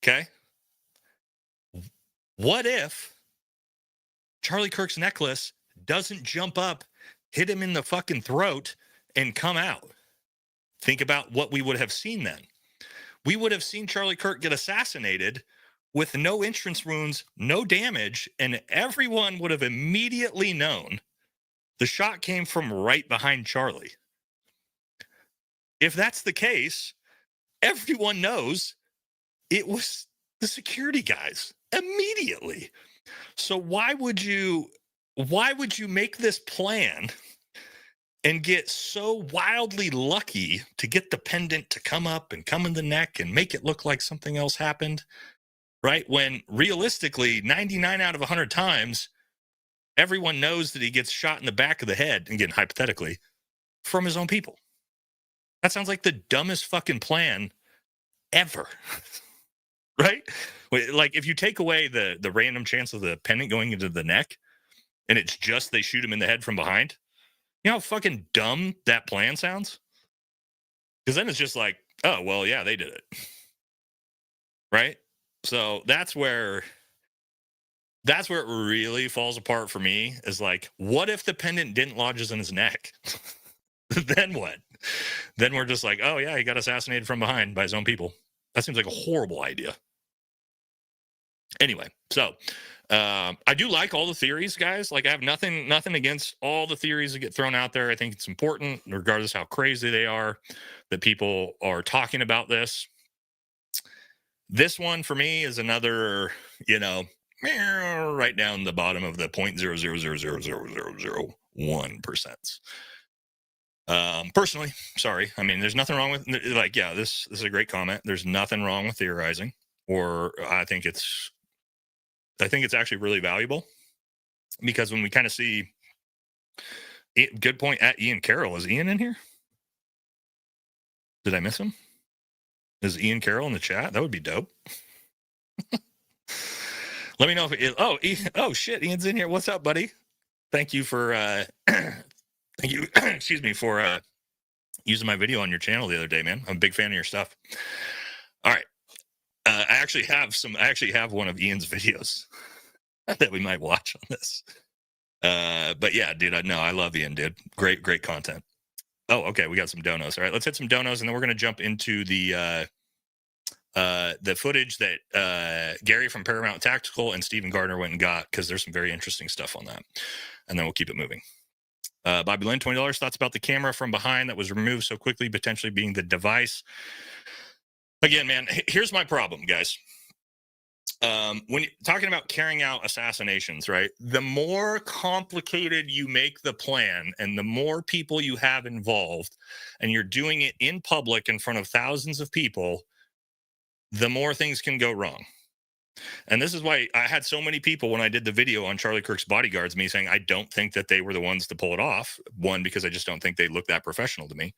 Okay, what if Charlie Kirk's necklace doesn't jump up, hit him in the fucking throat, and come out? Think about what we would have seen then. We would have seen Charlie Kirk get assassinated with no entrance wounds, no damage, and everyone would have immediately known the shot came from right behind Charlie. If that's the case, everyone knows it was the security guys immediately. So why would you make this plan and get so wildly lucky to get the pendant to come up and come in the neck and make it look like something else happened, right? When realistically, 99 out of 100 times, everyone knows that he gets shot in the back of the head, again, hypothetically, from his own people. That sounds like the dumbest fucking plan ever, right? Like if you take away the random chance of the pendant going into the neck and it's just they shoot him in the head from behind, you know how fucking dumb that plan sounds? Because then it's just like, oh, well, yeah, they did it. Right? So that's where it really falls apart for me, is like, what if the pendant didn't lodge in his neck? Then what? Then we're just like, oh, yeah, he got assassinated from behind by his own people. That seems like a horrible idea. Anyway, so I do like all the theories, guys. Like, I have nothing against all the theories that get thrown out there. I think it's important, regardless how crazy they are, that people are talking about this. This one for me is another, right down the bottom of the 0.0000001%. Personally, sorry. I mean, there's nothing wrong with, like, yeah, this is a great comment. There's nothing wrong with theorizing, or I think it's actually really valuable, because when we kind of see it, good point at Ian Carroll. Is Ian in here? Did I miss him? Is Ian Carroll in the chat? That would be dope. Let me know if oh shit, Ian's in here. What's up, buddy? Thank you for thank you excuse me for using my video on your channel the other day, man. I'm a big fan of your stuff. All right. I actually have one of Ian's videos that we might watch on this. But yeah, dude, I love Ian, dude. Great content. Oh, okay. We got some donos. All right, let's hit some donos, and then we're going to jump into the the footage that Gary from Paramount Tactical and Stephen Gardner went and got, because there's some very interesting stuff on that. And then we'll keep it moving. Bobby Lynn, $20. Thoughts about the camera from behind that was removed so quickly, potentially being the device. Again, man, here's my problem, guys. When you're talking about carrying out assassinations, right? The more complicated you make the plan and the more people you have involved, and you're doing it in public in front of thousands of people, the more things can go wrong. And this is why I had so many people when I did the video on Charlie Kirk's bodyguards, me saying, I don't think that they were the ones to pull it off. One, because I just don't think they look that professional to me.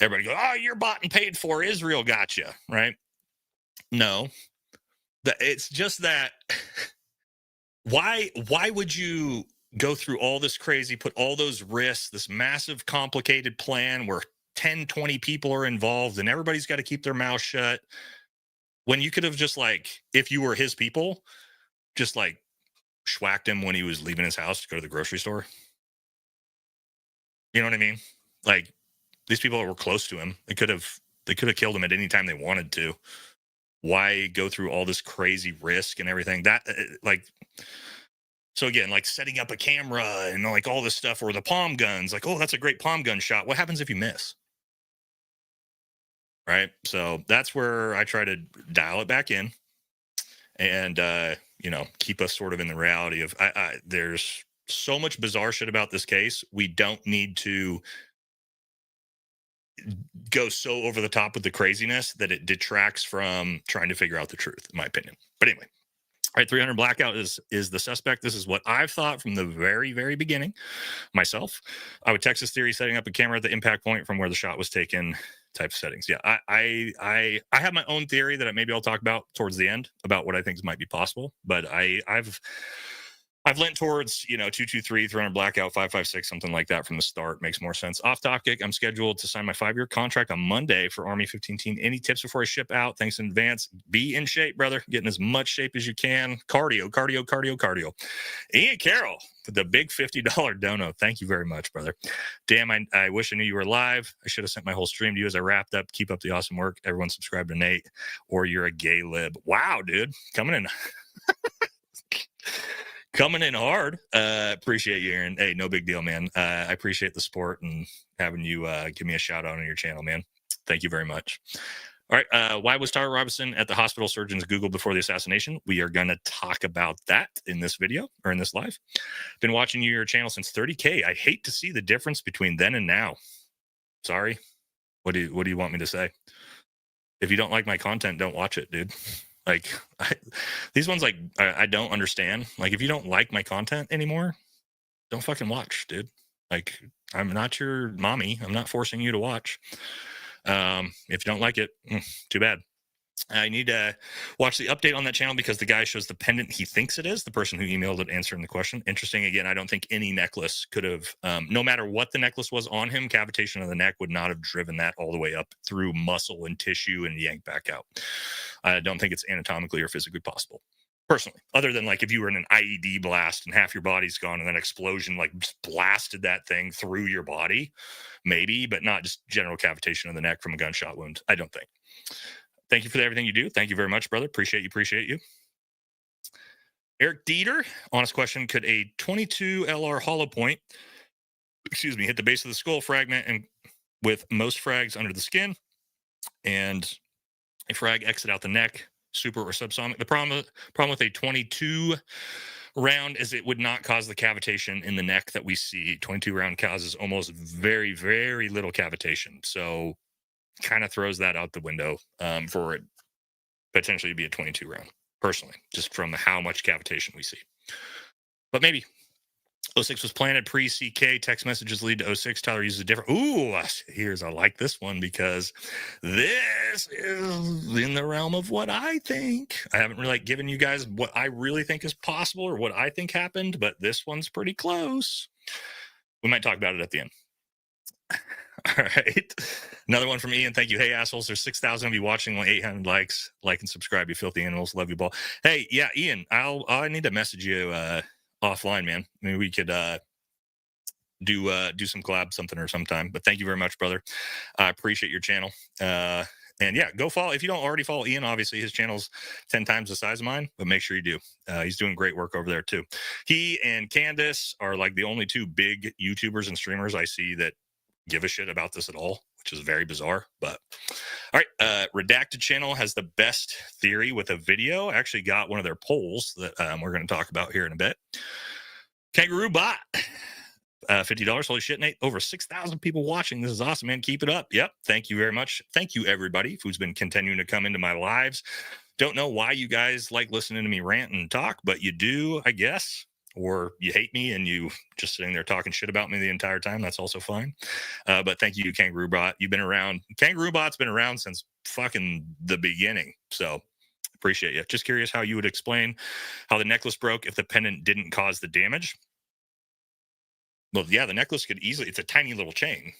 Everybody goes, oh, you're bought and paid for. Israel got you, right? No. It's just that why would you go through all this crazy, put all those risks, this massive complicated plan where 10, 20 people are involved and everybody's got to keep their mouth shut, when you could have just, like, if you were his people, just like schwacked him when he was leaving his house to go to the grocery store? You know what I mean? Like, these people were close to him. They could have killed him at any time they wanted to. Why go through all this crazy risk and everything? That, like, so again, like setting up a camera and like all this stuff, or the palm guns, like, oh, that's a great palm gun shot. What happens if you miss? Right? So that's where I try to dial it back in and, keep us sort of in the reality of, there's so much bizarre shit about this case. We don't need to go so over the top with the craziness that it detracts from trying to figure out the truth, in my opinion. But anyway, all right, 300 Blackout is the suspect. This is what I've thought from the very, very beginning myself. I would Texas theory, setting up a camera at the impact point from where the shot was taken, type of settings. Yeah, I have my own theory that maybe I'll talk about towards the end about what I think might be possible. But I've lent towards, 223, 300 Blackout, 556, something like that from the start. Makes more sense. Off topic, I'm scheduled to sign my 5-year contract on Monday for Army 15 Teen. Any tips before I ship out? Thanks in advance. Be in shape, brother. Get in as much shape as you can. Cardio. Ian Carroll, the big $50 dono. Thank you very much, brother. Damn, I wish I knew you were live. I should have sent my whole stream to you as I wrapped up. Keep up the awesome work. Everyone subscribe to Nate, or you're a gay lib. Wow, dude. Coming in. Coming in hard. Appreciate you, Aaron. Hey, no big deal, man. I appreciate the support and having you give me a shout out on your channel, man. Thank you very much. All right. Why was Tara Robinson at the hospital? Surgeons Googled before the assassination. We are going to talk about that in this video, or in this live. Been watching your channel since 30K. I hate to see the difference between then and now. Sorry. What do you want me to say? If you don't like my content, don't watch it, dude. Like, these ones, like, I don't understand. Like, if you don't like my content anymore, don't fucking watch, dude. Like, I'm not your mommy. I'm not forcing you to watch. If you don't like it, too bad. I need to watch the update on that channel because the guy shows the pendant he thinks it is, the person who emailed it answering the question. Interesting. Again, I don't think any necklace could have, no matter what the necklace was on him, cavitation of the neck would not have driven that all the way up through muscle and tissue and yanked back out. I don't think it's anatomically or physically possible, personally, other than like if you were in an IED blast and half your body's gone and then explosion like just blasted that thing through your body, maybe, but not just general cavitation of the neck from a gunshot wound. I don't think. Thank you for everything you do. Thank you very much, brother. Appreciate you. Eric Dieter, honest question. Could a 22 LR hollow point, hit the base of the skull fragment and with most frags under the skin and a frag exit out the neck, super or subsonic? The problem with a 22 round is it would not cause the cavitation in the neck that we see. 22 round causes almost very, very little cavitation. So kind of throws that out the window for it potentially to be a 22 round, personally, just from how much cavitation we see. But maybe 06 was planted pre-CK. Text messages lead to 06. Tyler uses a different. Ooh, I like this one because this is in the realm of what I think. I haven't really given you guys what I really think is possible or what I think happened, but this one's pretty close. We might talk about it at the end. All right. Another one from Ian. Thank you. Hey, assholes. There's 6,000 of you watching, like 800 likes. Like and subscribe, you filthy animals. Love you, ball. Hey, yeah, Ian, I need to message you offline, man. Maybe we could do some collab something or sometime. But thank you very much, brother. I appreciate your channel. And yeah, go follow. If you don't already follow Ian, obviously his channel's 10 times the size of mine, but make sure you do. He's doing great work over there too. He and Candace are like the only two big YouTubers and streamers I see that give a shit about this at all, which is very bizarre. But all right, Redacted channel has the best theory with a video. I actually got one of their polls that we're going to talk about here in a bit. Kangaroo Bot. $50. Holy shit, Nate. Over 6,000 people watching. This is awesome, man. Keep it up. Yep. Thank you very much. Thank you, everybody who's been continuing to come into my lives. Don't know why you guys like listening to me rant and talk, but you do, I guess. Or you hate me and you just sitting there talking shit about me the entire time. That's also fine. But thank you, Kangaroo Bot. You've been around. Kangaroo Bot's been around since fucking the beginning. So appreciate you. Just curious how you would explain how the necklace broke if the pendant didn't cause the damage. Well, yeah, the necklace could easily, it's a tiny little chain.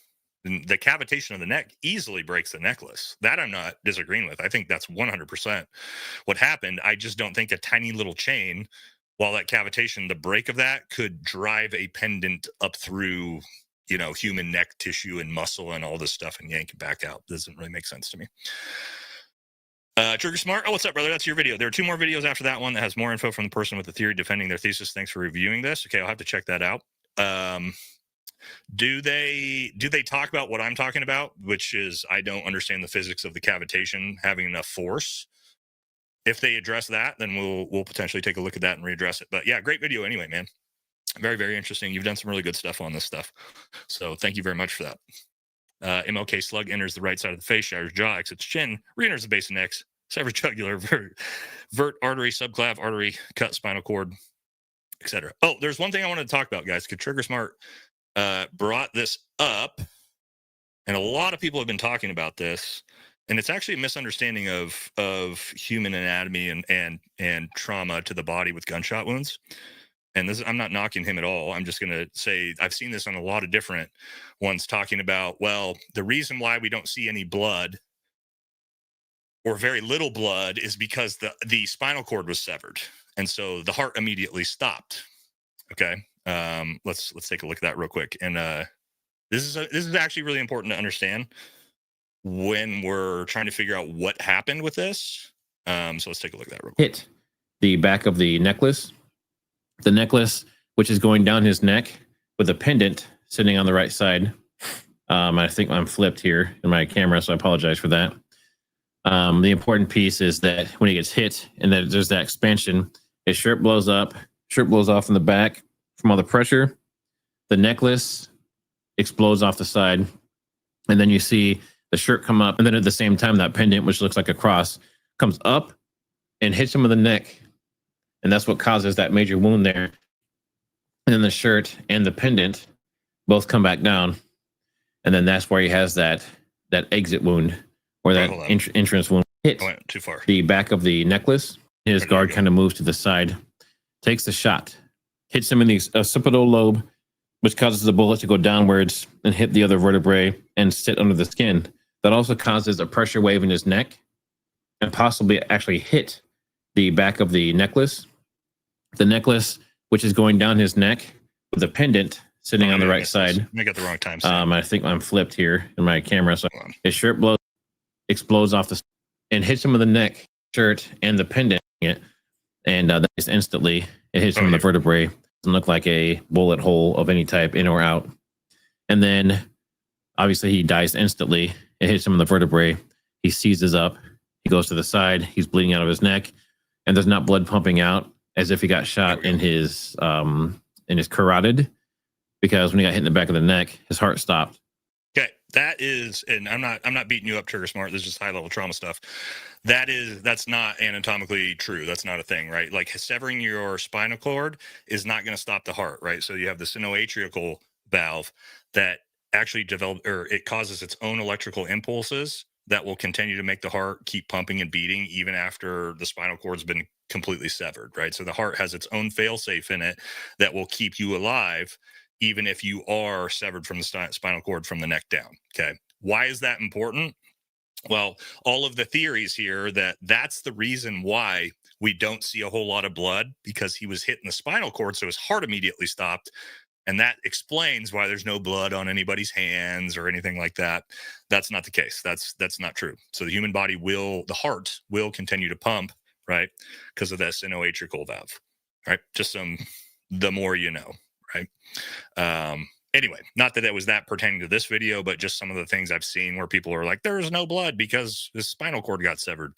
And the cavitation of the neck easily breaks the necklace. That I'm not disagreeing with. I think that's 100% what happened. I just don't think a tiny little chain, while that cavitation, the break of that could drive a pendant up through, you know, human neck tissue and muscle and all this stuff and yank it back out. Doesn't really make sense to me. Trigger Smart. Oh, what's up, brother? That's your video. There are 2 more videos after that one that has more info from the person with the theory defending their thesis. Thanks for reviewing this. Okay, I'll have to check that out. Do they talk about what I'm talking about, which is I don't understand the physics of the cavitation having enough force? If they address that, then we'll potentially take a look at that and readdress it. But yeah, great video anyway, man. Very, very interesting. You've done some really good stuff on this stuff. So thank you very much for that. MLK Slug enters the right side of the face, shatters jaw, exits chin, re-enters the base of neck, severs jugular, vert artery, subclav artery, cut spinal cord, etc. Oh, there's one thing I wanted to talk about, guys, because Trigger Smart brought this up, and a lot of people have been talking about this, and it's actually a misunderstanding of human anatomy and trauma to the body with gunshot wounds. And this, I'm not knocking him at all. I'm just going to say I've seen this on a lot of different ones talking about, well, the reason why we don't see any blood or very little blood is because the spinal cord was severed. And so the heart immediately stopped. Okay. Let's take a look at that real quick. And this is actually really important to understand when we're trying to figure out what happened with this. So let's take a look at that real quick. Hit the back of the necklace. The necklace, which is going down his neck with a pendant sitting on the right side. I think I'm flipped here in my camera, so I apologize for that. The important piece is that when he gets hit and that there's that expansion, his shirt blows up, shirt blows off in the back from all the pressure. The necklace explodes off the side. And then you see the shirt come up. And then at the same time, that pendant, which looks like a cross, comes up and hits him in the neck. And that's what causes that major wound there. And then the shirt and the pendant both come back down. And then that's where he has that exit wound or that entrance wound. Hit I went too far. The back of the necklace. His guard kind of moves to the side, takes the shot, hits him in the occipital lobe, which causes the bullet to go downwards and hit the other vertebrae and sit under the skin. That also causes a pressure wave in his neck and possibly actually hit the back of the necklace. The necklace, which is going down his neck with a pendant sitting on the right side. I got the wrong time. I think I'm flipped here in my camera. So his shirt explodes off the and hits him in the neck, shirt, and the pendant. And that is instantly, it hits him in the vertebrae. Doesn't look like a bullet hole of any type, in or out. And then obviously he dies instantly. It hits him in the vertebrae. He seizes up. He goes to the side. He's bleeding out of his neck. And there's not blood pumping out as if he got shot in his carotid, because when he got hit in the back of the neck, his heart stopped. Okay, that is, and I'm not beating you up, Trigger Smart. This is just high level trauma stuff. That's not anatomically true. That's not a thing, right? Like severing your spinal cord is not going to stop the heart, right? So you have the sinoatrial valve that actually it causes its own electrical impulses that will continue to make the heart keep pumping and beating even after the spinal cord's been completely severed, right? So the heart has its own failsafe in it that will keep you alive even if you are severed from the spinal cord from the neck down. Okay. Why is that important? Well, all of the theories here that's the reason why we don't see a whole lot of blood, because he was hit in the spinal cord. So his heart immediately stopped. And that explains why there's no blood on anybody's hands or anything like that. That's not the case. That's not true. So the human body the heart will continue to pump, right? Because of this sinoatrial valve, right? The more you know, right? Anyway, not that it was that pertaining to this video, but just some of the things I've seen where people are like, there's no blood because the spinal cord got severed.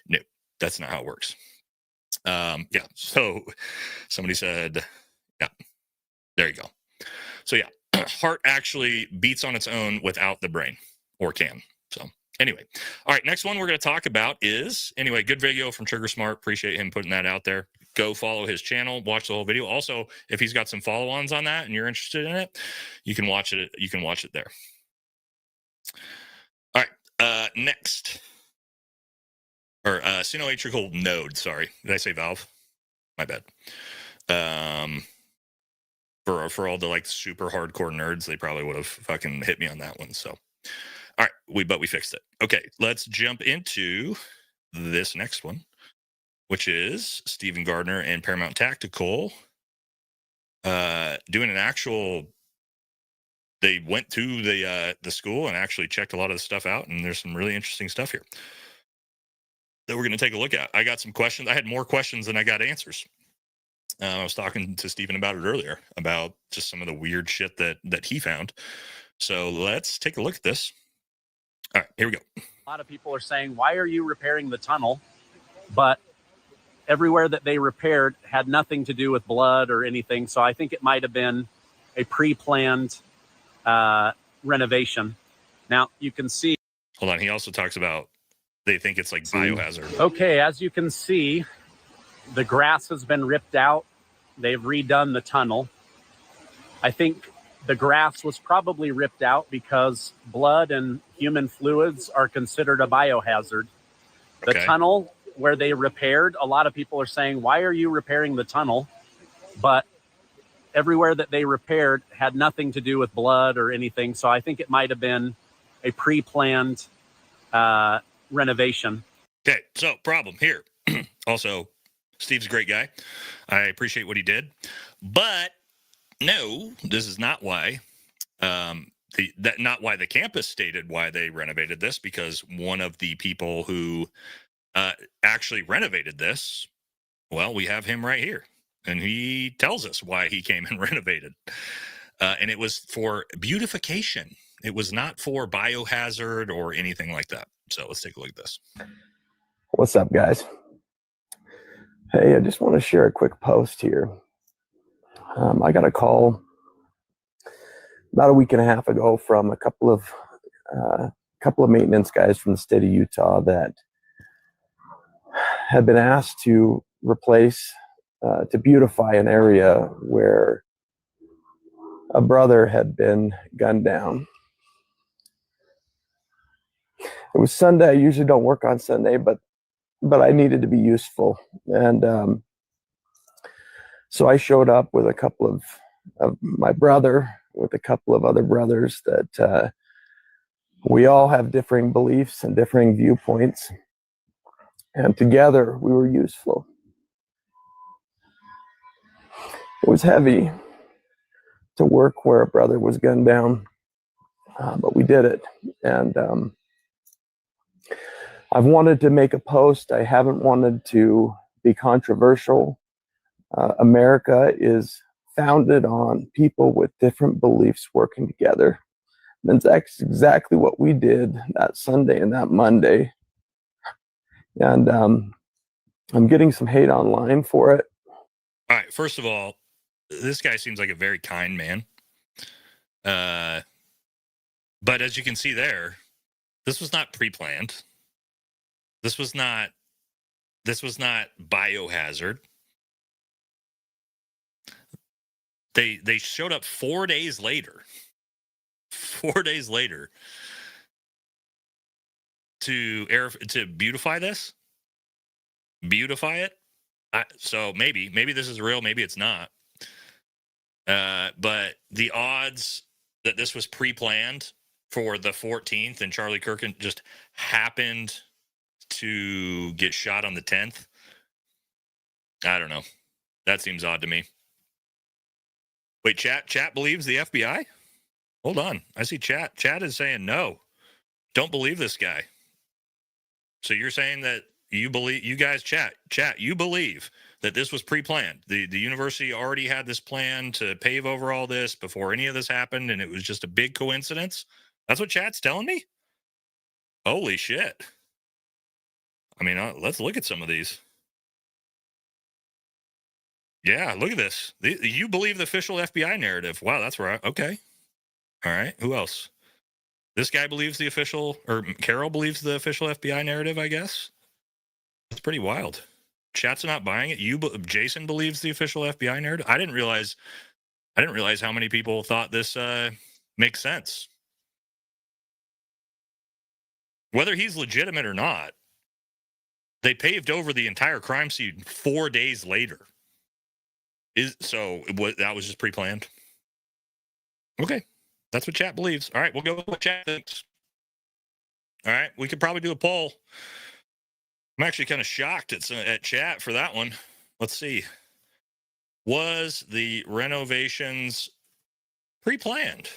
No, that's not how it works. Yeah. So somebody said, yeah, there you go. So yeah, heart actually beats on its own without the brain, or can. So anyway, all right, next one we're going to talk about is, anyway, good video from Trigger Smart. Appreciate him putting that out there. Go follow his channel, watch the whole video. Also, if he's got some follow-ons on that and you're interested in it, you can watch it. You can watch it there. All right, next, or sinoatrial node. Sorry, did I say valve? My bad. For all the like super hardcore nerds, they probably would have fucking hit me on that one. So, all right, but we fixed it. Okay, let's jump into this next one, which is Stephen Gardner and Paramount Tactical doing an actual. They went to the school and actually checked a lot of the stuff out, and there's some really interesting stuff here that we're going to take a look at. I got some questions. I had more questions than I got answers. I was talking to Stephen about it earlier, about just some of the weird shit that he found. So let's take a look at this. All right, here we go. A lot of people are saying, why are you repairing the tunnel? But everywhere that they repaired had nothing to do with blood or anything. So I think it might have been a pre-planned renovation. Now you can see. Hold on. He also talks about they think it's like biohazard. Okay, as you can see, the grass has been ripped out. They've redone the tunnel. I think the grass was probably ripped out because blood and human fluids are considered a biohazard. The tunnel where they repaired, a lot of people are saying, why are you repairing the tunnel? But everywhere that they repaired had nothing to do with blood or anything. So I think it might have been a pre-planned renovation. Okay, so problem here. Also, Steve's a great guy. I appreciate what he did. But no, this is not why. Not why the campus stated why they renovated this, because one of the people who actually renovated this, well, we have him right here. And he tells us why he came and renovated. And it was for beautification. It was not for biohazard or anything like that. So let's take a look at this. What's up, guys? Hey, I just want to share a quick post here. I got a call about a week and a half ago from a couple of maintenance guys from the state of Utah that had been asked to replace, to beautify an area where a brother had been gunned down. It was Sunday. I usually don't work on Sunday, but I needed to be useful. And so I showed up with a couple of my brother, with a couple of other brothers that we all have differing beliefs and differing viewpoints. And together we were useful. It was heavy to work where a brother was gunned down, but we did it. And I've wanted to make a post. I haven't wanted to be controversial. America is founded on people with different beliefs working together. And that's exactly what we did that Sunday and that Monday. And I'm getting some hate online for it. All right. First of all, this guy seems like a very kind man. But as you can see there, this was not pre-planned. This was not biohazard. They showed up 4 days later. 4 days later to beautify this. Beautify it. So maybe this is real, maybe it's not. But the odds that this was pre-planned for the 14th and Charlie Kirk just happened to get shot on the 10th, I don't know. That seems odd to me. Wait, chat believes the FBI? Hold on. I see chat. Chat is saying no. Don't believe this guy. So you're saying that you believe, you guys chat, you believe that this was pre-planned. The university already had this plan to pave over all this before any of this happened, and it was just a big coincidence? That's what chat's telling me? Holy shit. I mean, let's look at some of these. Yeah, look at this. You believe the official FBI narrative. Wow, that's right. Okay. All right. Who else? This guy believes the official, or Carol believes the official FBI narrative, I guess. It's pretty wild. Chat's not buying it. Jason believes the official FBI narrative. I didn't realize how many people thought this makes sense. Whether he's legitimate or not, they paved over the entire crime scene 4 days later. That was just pre-planned? Okay. That's what chat believes. All right, we'll go with what chat thinks. All right, we could probably do a poll. I'm actually kind of shocked at chat for that one. Let's see. Was the renovations pre-planned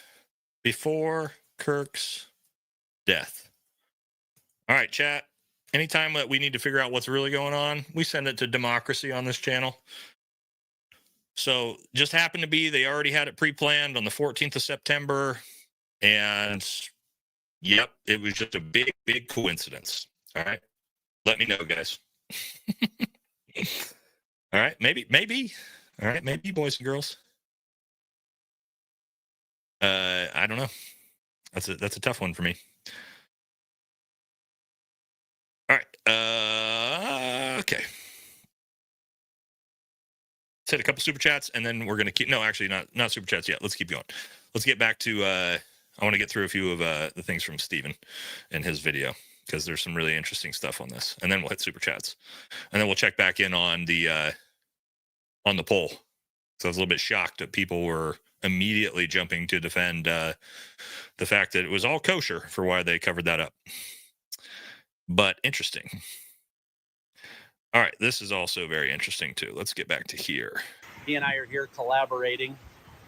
before Kirk's death? All right, chat. Anytime that we need to figure out what's really going on, we send it to democracy on this channel. So just happened to be they already had it pre-planned on the 14th of September. And yep, it was just a big, big coincidence. All right. Let me know, guys. All right. Maybe. All right. Maybe, boys and girls. I don't know. That's a tough one for me. All right. Okay. Hit a couple super chats, and then we're going to keep... No, actually, not super chats yet. Let's keep going. Let's get back to... I want to get through a few of the things from Steven in his video, because there's some really interesting stuff on this. And then we'll hit super chats. And then we'll check back in on the poll. So I was a little bit shocked that people were immediately jumping to defend the fact that it was all kosher for why they covered that up. But interesting. All right, this is also very interesting, too. Let's get back to here. He and I are here collaborating.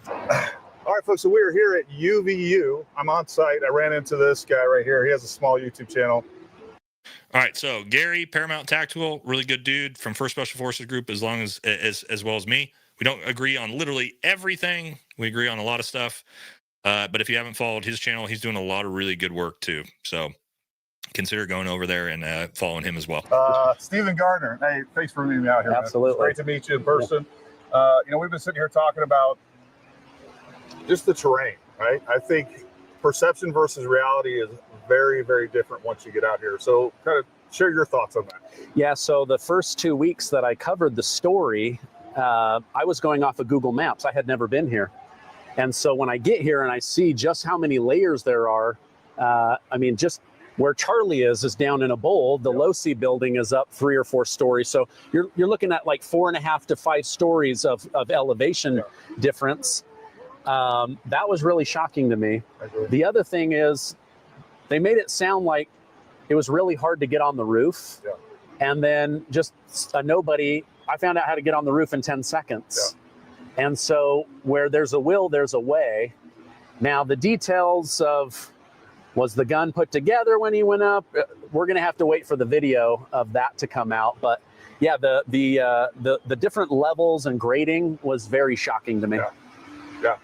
All right, folks, so we are here at UVU. I'm on site. I ran into this guy right here. He has a small YouTube channel. All right, so Gary, Paramount Tactical, really good dude from First Special Forces Group, as well as me. We don't agree on literally everything. We agree on a lot of stuff. But if you haven't followed his channel, he's doing a lot of really good work, too. So consider going over there and following him as well. Stephen Gardner. Hey, thanks for meeting me out here. Absolutely. Man. It's great to meet you in person. We've been sitting here talking about just the terrain, right? I think perception versus reality is very, very different once you get out here. So kind of share your thoughts on that. Yeah, so the first 2 weeks that I covered the story, I was going off of Google Maps. I had never been here. And so when I get here and I see just how many layers there are, just where Charlie is down in a bowl. The Losi building is up 3 or 4 stories. So you're looking at like 4.5 to 5 stories of elevation difference. That was really shocking to me. The other thing is they made it sound like it was really hard to get on the roof. Yeah. And then just a nobody, I found out how to get on the roof in 10 seconds. Yeah. And so where there's a will, there's a way. Now the details of, was the gun put together when he went up? We're going to have to wait for the video of that to come out. But yeah, the different levels and grading was very shocking to me. Yeah.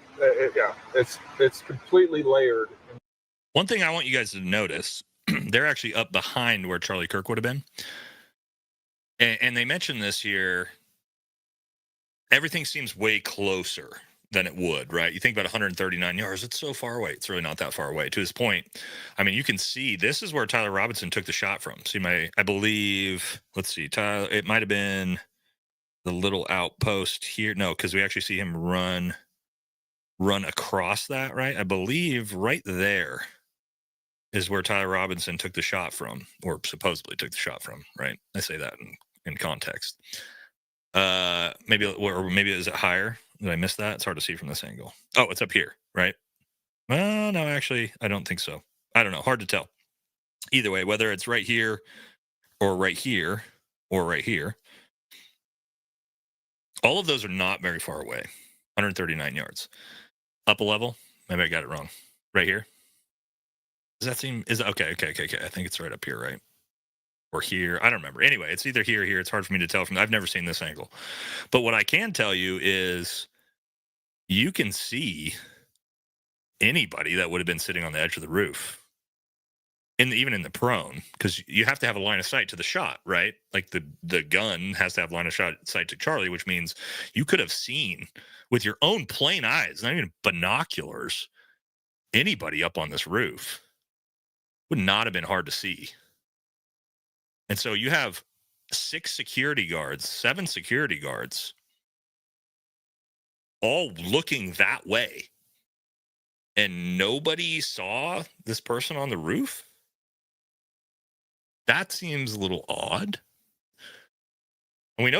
It's completely layered. One thing I want you guys to notice, they're actually up behind where Charlie Kirk would have been. And they mentioned this here. Everything seems way closer than it would, right? You think about 139 yards, it's so far away. It's really not that far away. To his point, I mean, you can see this is where Tyler Robinson took the shot from. See, I believe, let's see, Tyler, it might have been the little outpost here. No, because we actually see him run across that, right? I believe right there is where Tyler Robinson took the shot from, or supposedly took the shot from, right? I say that in context. Maybe is it higher? Did I miss that? It's hard to see from this angle. Oh, it's up here, right? Well, no, actually, I don't think so. I don't know. Hard to tell. Either way, whether it's right here or right here or right here, all of those are not very far away. 139 yards. Up a level. Maybe I got it wrong. Right here. Does that seem, okay. I think it's right up here, right? Or here. I don't remember. Anyway, it's either here or here. It's hard for me to tell I've never seen this angle. But what I can tell you is you can see anybody that would have been sitting on the edge of the roof. Even in the prone, because you have to have a line of sight to the shot, right? Like the gun has to have line of sight to Charlie, which means you could have seen with your own plain eyes, not even binoculars, anybody up on this roof. Would not have been hard to see. And so you have 7 security guards, all looking that way, and nobody saw this person on the roof. That seems a little odd. And we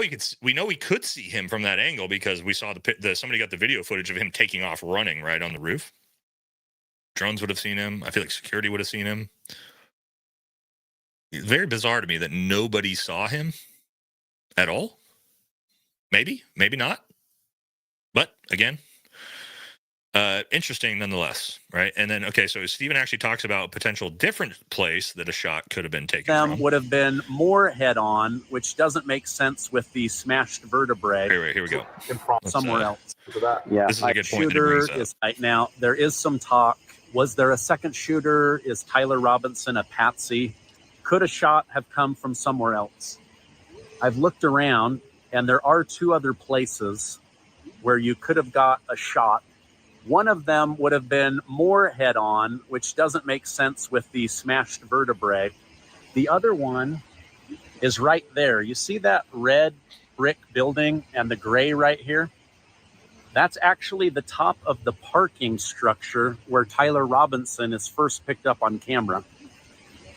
know we could see him from that angle because we saw somebody got the video footage of him taking off running right on the roof. Drones would have seen him. I feel like security would have seen him. It's very bizarre to me that nobody saw him at all. Maybe not. But again, interesting nonetheless, right? And then, okay, so Stephen actually talks about a potential different place that a shot could have been taken from. Would have been more head-on, which doesn't make sense with the smashed vertebrae. Here we go. Somewhere else. Look at that. Yeah, This is a good point that he shooter brings up. is right now. There is some talk. Was there a second shooter? Is Tyler Robinson a patsy? Could a shot have come from somewhere else? I've looked around, and there are 2 other places where you could have got a shot. One of them would have been more head-on, which doesn't make sense with the smashed vertebrae. The other one is right there. You see that red brick building and the gray right here? That's actually the top of the parking structure where Tyler Robinson is first picked up on camera.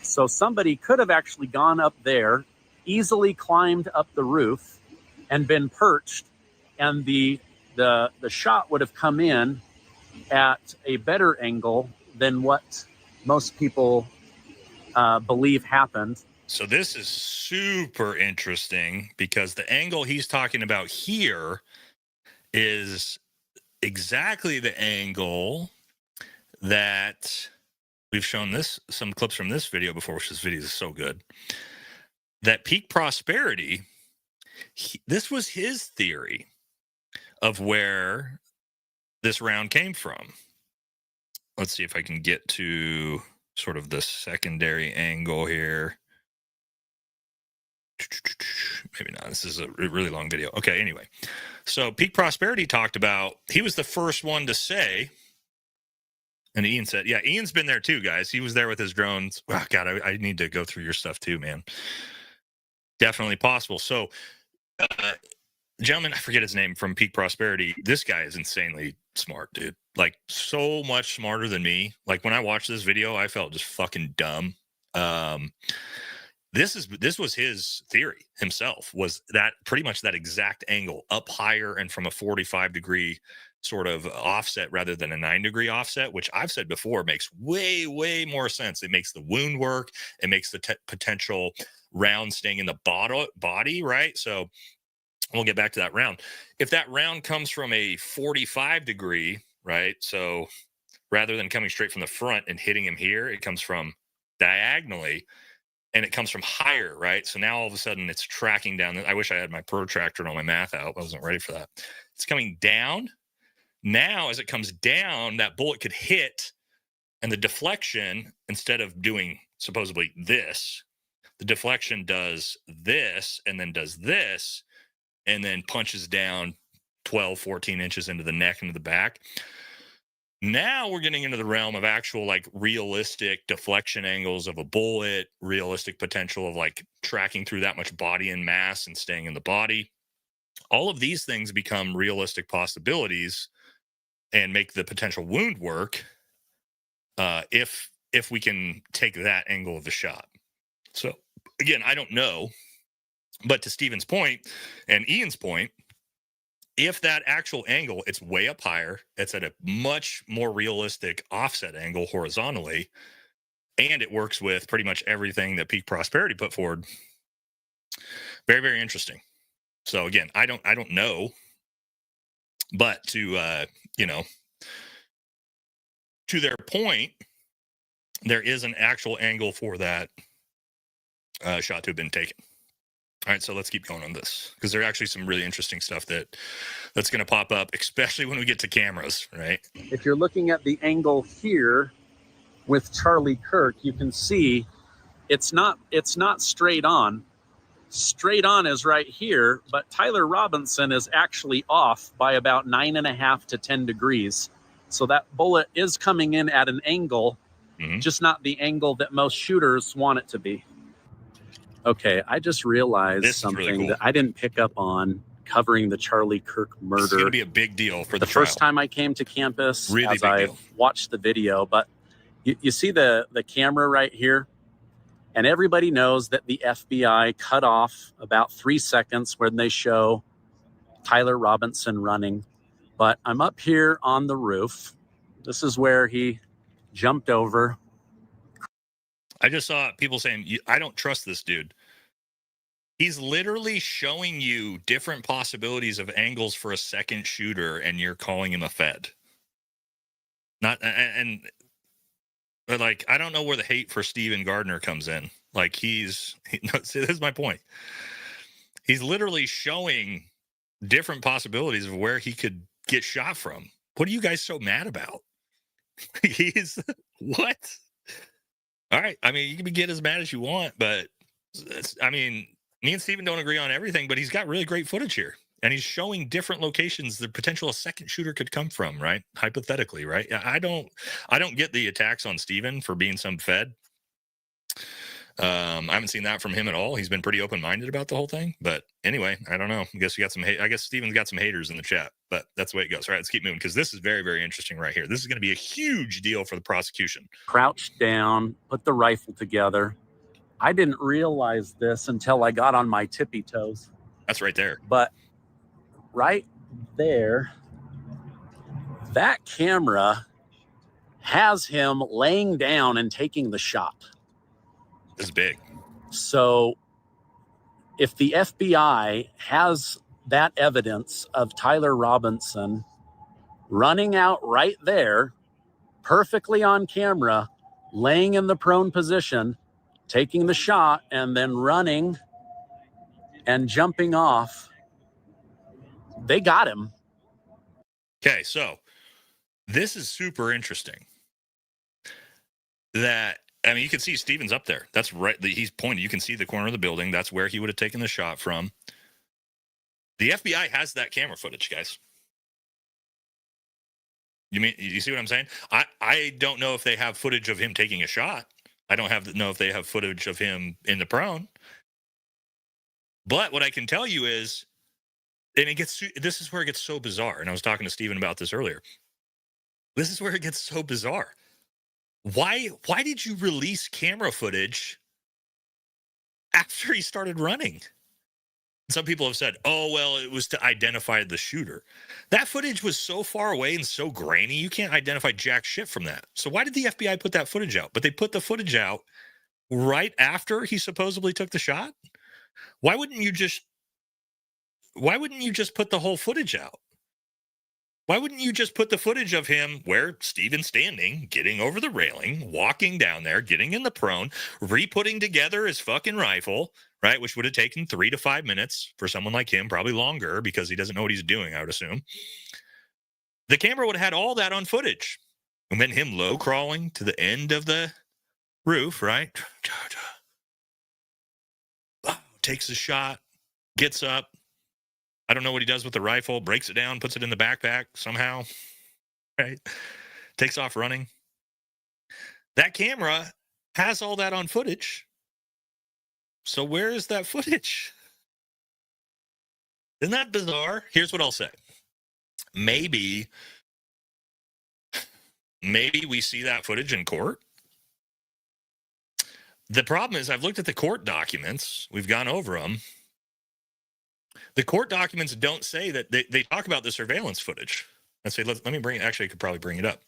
So somebody could have actually gone up there, easily climbed up the roof, and been perched, and the shot would have come in at a better angle than what most people believe happened. So this is super interesting because the angle he's talking about here is exactly the angle that we've shown some clips from this video before, which this video is so good. That Peak Prosperity, this was his theory of where this round came from. Let's see if I can get to sort of the secondary angle here. Maybe not. This is a really long video. Okay, anyway. So Peak Prosperity talked about, he was the first one to say, and Ian said, yeah, Ian's been there too, guys. He was there with his drones. Oh, God, I need to go through your stuff too, man. Definitely possible. So, gentleman, I forget his name, from Peak Prosperity. This guy is insanely smart, dude. Like, so much smarter than me. Like, when I watched this video, I felt just fucking dumb. This was his theory himself, was that pretty much that exact angle, up higher and from a 45-degree sort of offset rather than a 9-degree offset, which I've said before makes way more sense. It makes the wound work. It makes the potential round staying in the body, right? So we'll get back to that round. If that round comes from a 45-degree, right? So rather than coming straight from the front and hitting him here, it comes from diagonally, and it comes from higher, right? So now all of a sudden it's tracking down. I wish I had my protractor and all my math out. I wasn't ready for that. It's coming down. Now, as it comes down, that bullet could hit, and the deflection, instead of doing supposedly this, the deflection does this and then does this, and then punches down 12, 14 inches into the neck and into the back. Now we're getting into the realm of actual, like, realistic deflection angles of a bullet, realistic potential of, like, tracking through that much body and mass and staying in the body. All of these things become realistic possibilities and make the potential wound work if we can take that angle of the shot. So, again, I don't know. But to Stephen's point and Ian's point, if that actual angle, it's way up higher, it's at a much more realistic offset angle horizontally, and it works with pretty much everything that Peak Prosperity put forward. Very, very interesting. So again, I don't know, But to to their point, there is an actual angle for that shot to have been taken. All right, so let's keep going on this, because there's actually some really interesting stuff that's going to pop up, especially when we get to cameras, right? If you're looking at the angle here with Charlie Kirk, you can see it's not straight on. Straight on is right here, but Tyler Robinson is actually off by about 9.5 to 10 degrees. So that bullet is coming in at an angle, just not the angle that most shooters want it to be. Okay, I just realized something really cool that I didn't pick up on covering the Charlie Kirk murder. It's going to be a big deal for the first time I came to campus, really as I watched the video. But you see the camera right here? And everybody knows that the FBI cut off about 3 seconds when they show Tyler Robinson running. But I'm up here on the roof. This is where he jumped over. I just saw people saying, I don't trust this dude. He's literally showing you different possibilities of angles for a second shooter, and you're calling him a Fed. But like, I don't know where the hate for Steven Gardner comes in. Like, see, this is my point. He's literally showing different possibilities of where he could get shot from. What are you guys so mad about? What? All right. I mean, you can get as mad as you want, but me and Steven don't agree on everything, but he's got really great footage here. And he's showing different locations the potential a second shooter could come from, right? Hypothetically, right? I don't get the attacks on Steven for being some Fed. I haven't seen that from him at all. He's been pretty open-minded about the whole thing. But anyway, I don't know. I guess you got some hate. I guess Steven's got some haters in the chat, but that's the way it goes. All right, let's keep moving, because this is very, very interesting right here. This is going to be a huge deal for the prosecution. Crouched down, put the rifle together. I didn't realize this until I got on my tippy toes. That's right there. But right there, that camera has him laying down and taking the shot. This is big. So if the FBI has that evidence of Tyler Robinson running out right there, perfectly on camera, laying in the prone position, taking the shot, and then running and jumping off, they got him. Okay, so this is super interesting. You can see Steven's up there. That's right. He's pointing. You can see the corner of the building. That's where he would have taken the shot from. The FBI has that camera footage, guys. You see what I'm saying? I don't know if they have footage of him taking a shot. I don't know if they have footage of him in the prone. But what I can tell you is, this is where it gets so bizarre. And I was talking to Steven about this earlier. This is where it gets so bizarre. Why did you release camera footage after he started running? Some people have said, oh, well, it was to identify the shooter. That footage was so far away and so grainy, you can't identify jack shit from that. So why did the FBI put that footage out? But they put the footage out right after he supposedly took the shot? Why wouldn't you just put the whole footage out? Why wouldn't you just put the footage of him where Steven's standing, getting over the railing, walking down there, getting in the prone, re-putting together his fucking rifle, right? Which would have taken 3 to 5 minutes for someone like him, probably longer, because he doesn't know what he's doing, I would assume. The camera would have had all that on footage. And then him low crawling to the end of the roof, right? Takes a shot, gets up. I don't know what he does with the rifle, breaks it down, puts it in the backpack somehow, right? Takes off running. That camera has all that on footage. So where is that footage? Isn't that bizarre? Here's what I'll say. Maybe we see that footage in court. The problem is, I've looked at the court documents. We've gone over them. The court documents don't say that. They talk about the surveillance footage. Let's say, let me bring it. Actually, I could probably bring it up.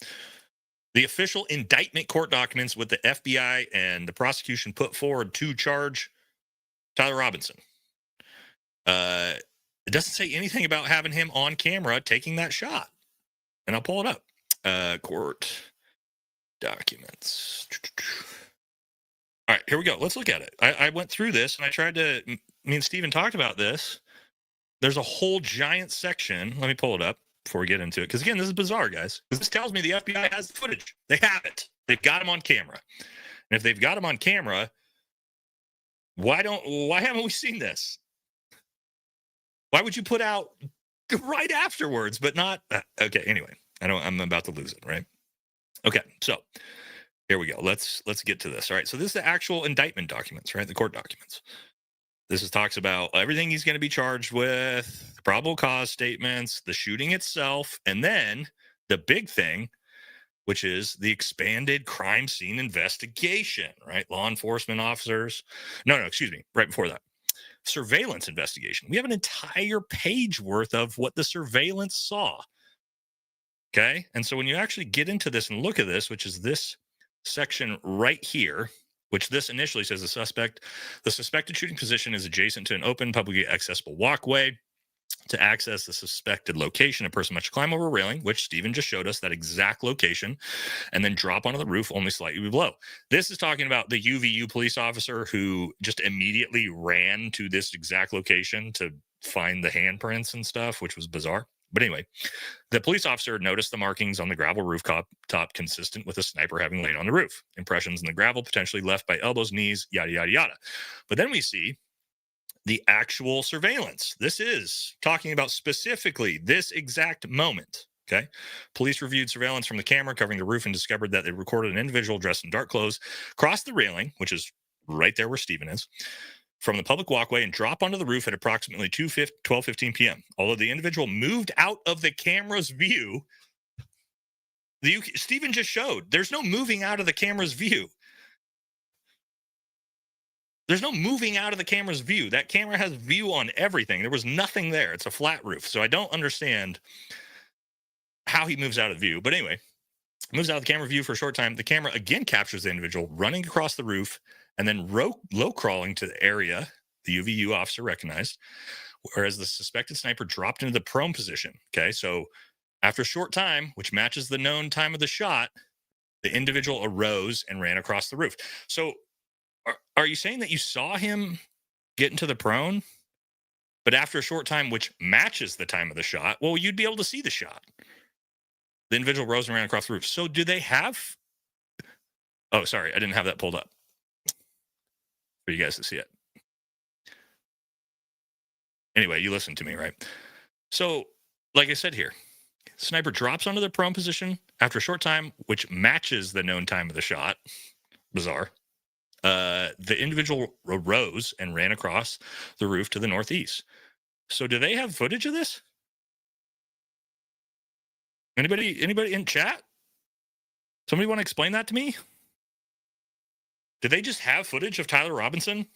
The official indictment court documents with the FBI and the prosecution put forward to charge Tyler Robinson. It doesn't say anything about having him on camera taking that shot. And I'll pull it up. Court documents. All right, here we go. Let's look at it. I went through this and I tried to, me and Steven talked about this. There's a whole giant section. Let me pull it up before we get into it. Because again, this is bizarre, guys. Because this tells me the FBI has the footage. They have it. They've got him on camera. And if they've got him on camera, why haven't we seen this? Why would you put out right afterwards, but not? Okay, anyway, I'm about to lose it, right? Okay, so here we go. Let's get to this. All right, so this is the actual indictment documents, right? The court documents. This talks about everything he's going to be charged with, the probable cause statements, the shooting itself, and then the big thing, which is the expanded crime scene investigation, right? Law enforcement officers. No, excuse me. Right before that. Surveillance investigation. We have an entire page worth of what the surveillance saw. Okay. And so when you actually get into this and look at this, which is this section right here, which this initially says the suspected shooting position is adjacent to an open, publicly accessible walkway. To access the suspected location, a person must climb over a railing, which Steven just showed us that exact location, and then drop onto the roof only slightly below. This is talking about the UVU police officer who just immediately ran to this exact location to find the handprints and stuff, which was bizarre. But anyway, the police officer noticed the markings on the gravel rooftop consistent with a sniper having laid on the roof. Impressions in the gravel potentially left by elbows, knees, yada, yada, yada. But then we see the actual surveillance. This is talking about specifically this exact moment. Okay. Police reviewed surveillance from the camera covering the roof and discovered that they recorded an individual dressed in dark clothes cross the railing, which is right there where Steven is, from the public walkway and drop onto the roof at approximately 12:15 p.m. Although the individual moved out of the camera's view, Steven just showed there's no moving out of the camera's view. There's no moving out of the camera's view. That camera has view on everything. There was nothing there. It's a flat roof. So I don't understand how he moves out of view. But anyway, moves out of the camera view for a short time. The camera again captures the individual running across the roof and then low crawling to the area the UVU officer recognized, whereas the suspected sniper dropped into the prone position. Okay, so after a short time, which matches the known time of the shot, the individual arose and ran across the roof. So are you saying that you saw him get into the prone, but after a short time, which matches the time of the shot, well, you'd be able to see the shot. The individual rose and ran across the roof. So do they have... Oh, sorry, I didn't have that pulled up for you guys to see it. Anyway, you listened to me, right? So, like I said here, sniper drops onto the prone position after a short time, which matches the known time of the shot. Bizarre. The individual arose and ran across the roof to the northeast. So do they have footage of this? Anybody in chat? Somebody want to explain that to me? Do they just have footage of Tyler Robinson?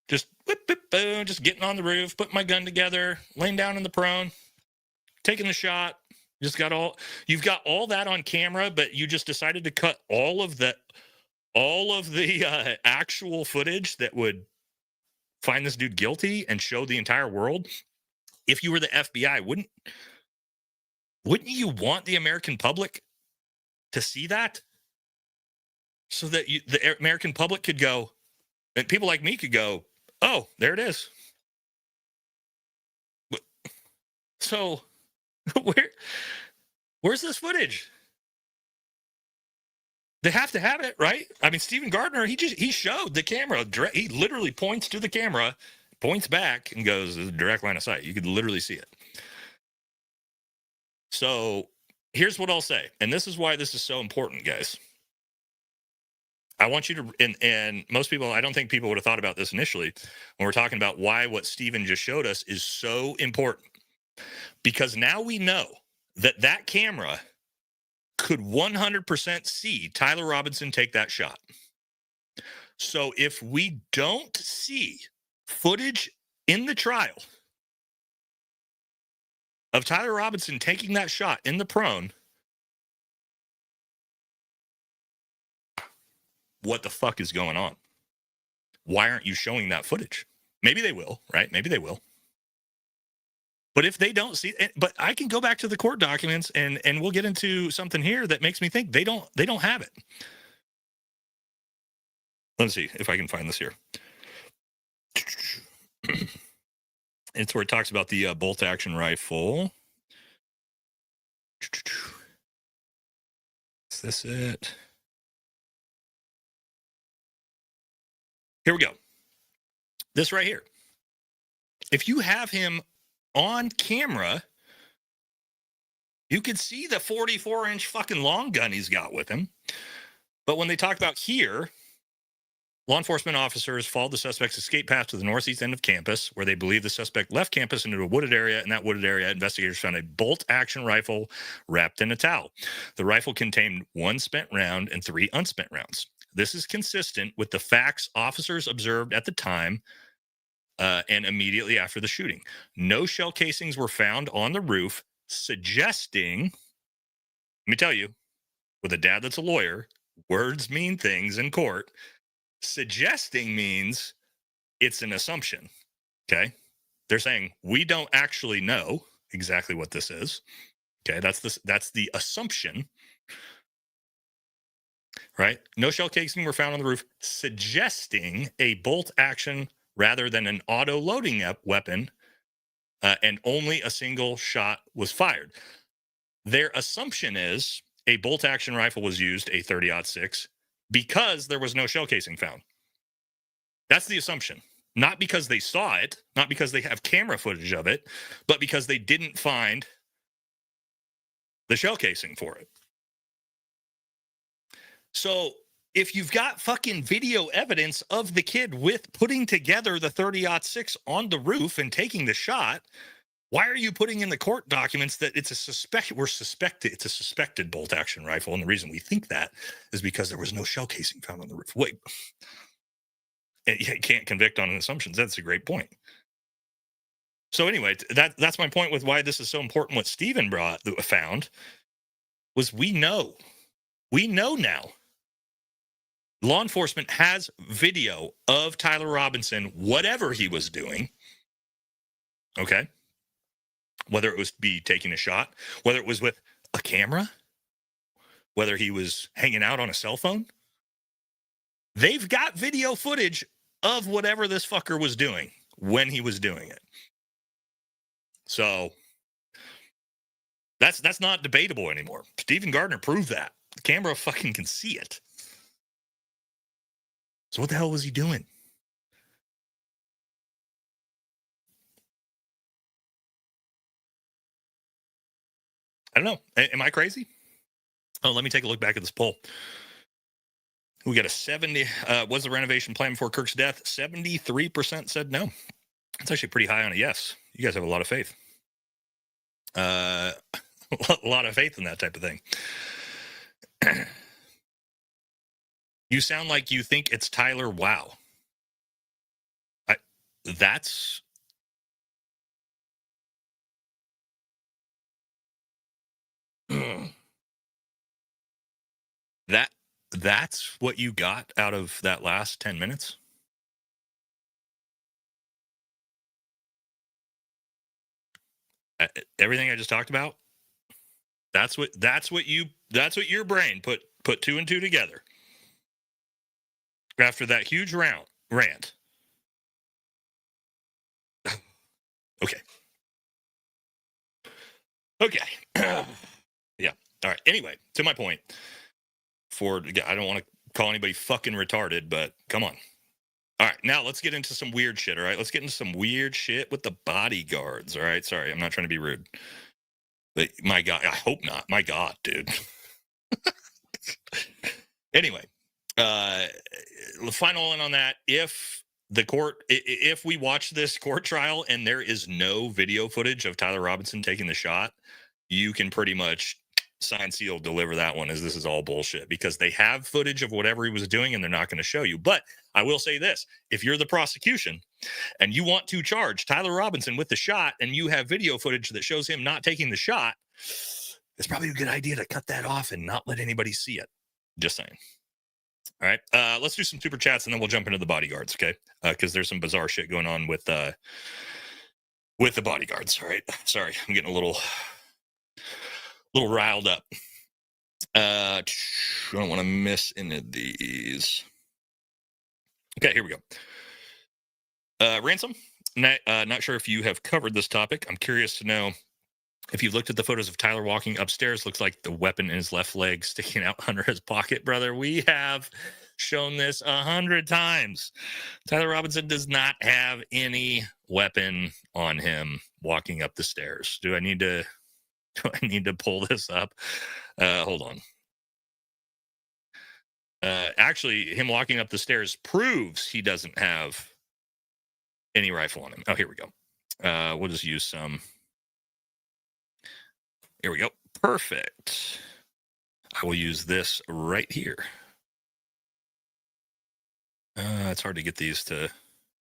Just whip, whip, boom, just getting on the roof, putting my gun together, laying down in the prone, taking the shot. You've got all that on camera, but you just decided to cut all of the actual footage that would find this dude guilty and show the entire world. If you were the FBI, wouldn't you want the American public to see that? So that the American public could go, and people like me could go, oh, there it is. So where's this footage? They have to have it, right? I mean, Stephen Gardner, he showed the camera. He literally points to the camera, points back, and goes, direct line of sight. You could literally see it. So here's what I'll say, and this is why this is so important, guys. I want you to, and most people, I don't think people would have thought about this initially when we're talking about why what Steven just showed us is so important. Because now we know that camera could 100% see Tyler Robinson take that shot. So if we don't see footage in the trial of Tyler Robinson taking that shot in the prone, what the fuck is going on? Why aren't you showing that footage? Maybe they will, right? Maybe they will. But if they don't see, but I can go back to the court documents and we'll get into something here that makes me think they don't have it. Let's see if I can find this here. It's where it talks about the bolt action rifle. Is this it? Here we go. This right here. If you have him on camera, you could see the 44-inch fucking long gun he's got with him. But when they talk about here, law enforcement officers followed the suspect's escape path to the northeast end of campus, where they believe the suspect left campus into a wooded area. In that wooded area, investigators found a bolt-action rifle wrapped in a towel. The rifle contained 1 spent round and 3 unspent rounds. This is consistent with the facts officers observed at the time and immediately after the shooting. No shell casings were found on the roof, suggesting, let me tell you, with a dad that's a lawyer, words mean things in court. Suggesting means it's an assumption, okay? They're saying, we don't actually know exactly what this is, okay? That's the assumption, right? No shell casing were found on the roof, suggesting a bolt action rather than an auto-loading weapon, and only a single shot was fired. Their assumption is a bolt-action rifle was used, a 30-06, because there was no shell casing found. That's the assumption. Not because they saw it, not because they have camera footage of it, but because they didn't find the shell casing for it. So if you've got fucking video evidence of the kid with putting together the 30-06 on the roof and taking the shot, why are you putting in the court documents that it's a suspected bolt action rifle? And the reason we think that is because there was no shell casing found on the roof. Wait, you can't convict on assumptions. That's a great point. So anyway, that's my point with why this is so important. What Stephen found was we know now. Law enforcement has video of Tyler Robinson, whatever he was doing. Okay. Whether it was taking a shot, whether it was with a camera, whether he was hanging out on a cell phone. They've got video footage of whatever this fucker was doing when he was doing it. So that's not debatable anymore. Stephen Gardner proved that. The camera fucking can see it. So what the hell was he doing? I don't know. Am I crazy? Oh, let me take a look back at this poll. We got a 70. Was the renovation plan before Kirk's death? 73% said no. It's actually pretty high on a yes. You guys have a lot of faith. A lot of faith in that type of thing. You sound like you think it's Tyler. Wow. That's that's what you got out of that last 10 minutes? Everything I just talked about? That's what your brain put 2 and 2 together. After that huge rant. Okay. Yeah. All right. Anyway, to my point. I don't want to call anybody fucking retarded, but come on. All right. Now let's get into some weird shit. All right. Let's get into some weird shit with the bodyguards. All right. Sorry. I'm not trying to be rude. But my God, I hope not. My God, dude. Anyway, the final one on that. If we watch this court trial and there is no video footage of Tyler Robinson taking the shot, you can pretty much sign, seal, deliver that one as this is all bullshit, because they have footage of whatever he was doing and they're not going to show you. But I will say this, if you're the prosecution and you want to charge Tyler Robinson with the shot and you have video footage that shows him not taking the shot, it's probably a good idea to cut that off and not let anybody see it. Just saying. All right. Let's do some super chats and then we'll jump into the bodyguards. Okay. Because there's some bizarre shit going on with with the bodyguards. All right. Sorry, I'm getting a little riled up. I don't want to miss any of these. Okay, here we go. Ransom, not sure if you have covered this topic. I'm curious to know if you've looked at the photos of Tyler walking upstairs. Looks like the weapon in his left leg sticking out under his pocket, brother. We have shown this 100 times. Tyler Robinson does not have any weapon on him walking up the stairs. Do I need to pull this up? Hold on. Actually, him walking up the stairs proves he doesn't have any rifle on him. Oh, here we go. We'll just use some. Here we go. Perfect. I will use this right here. It's hard to get these to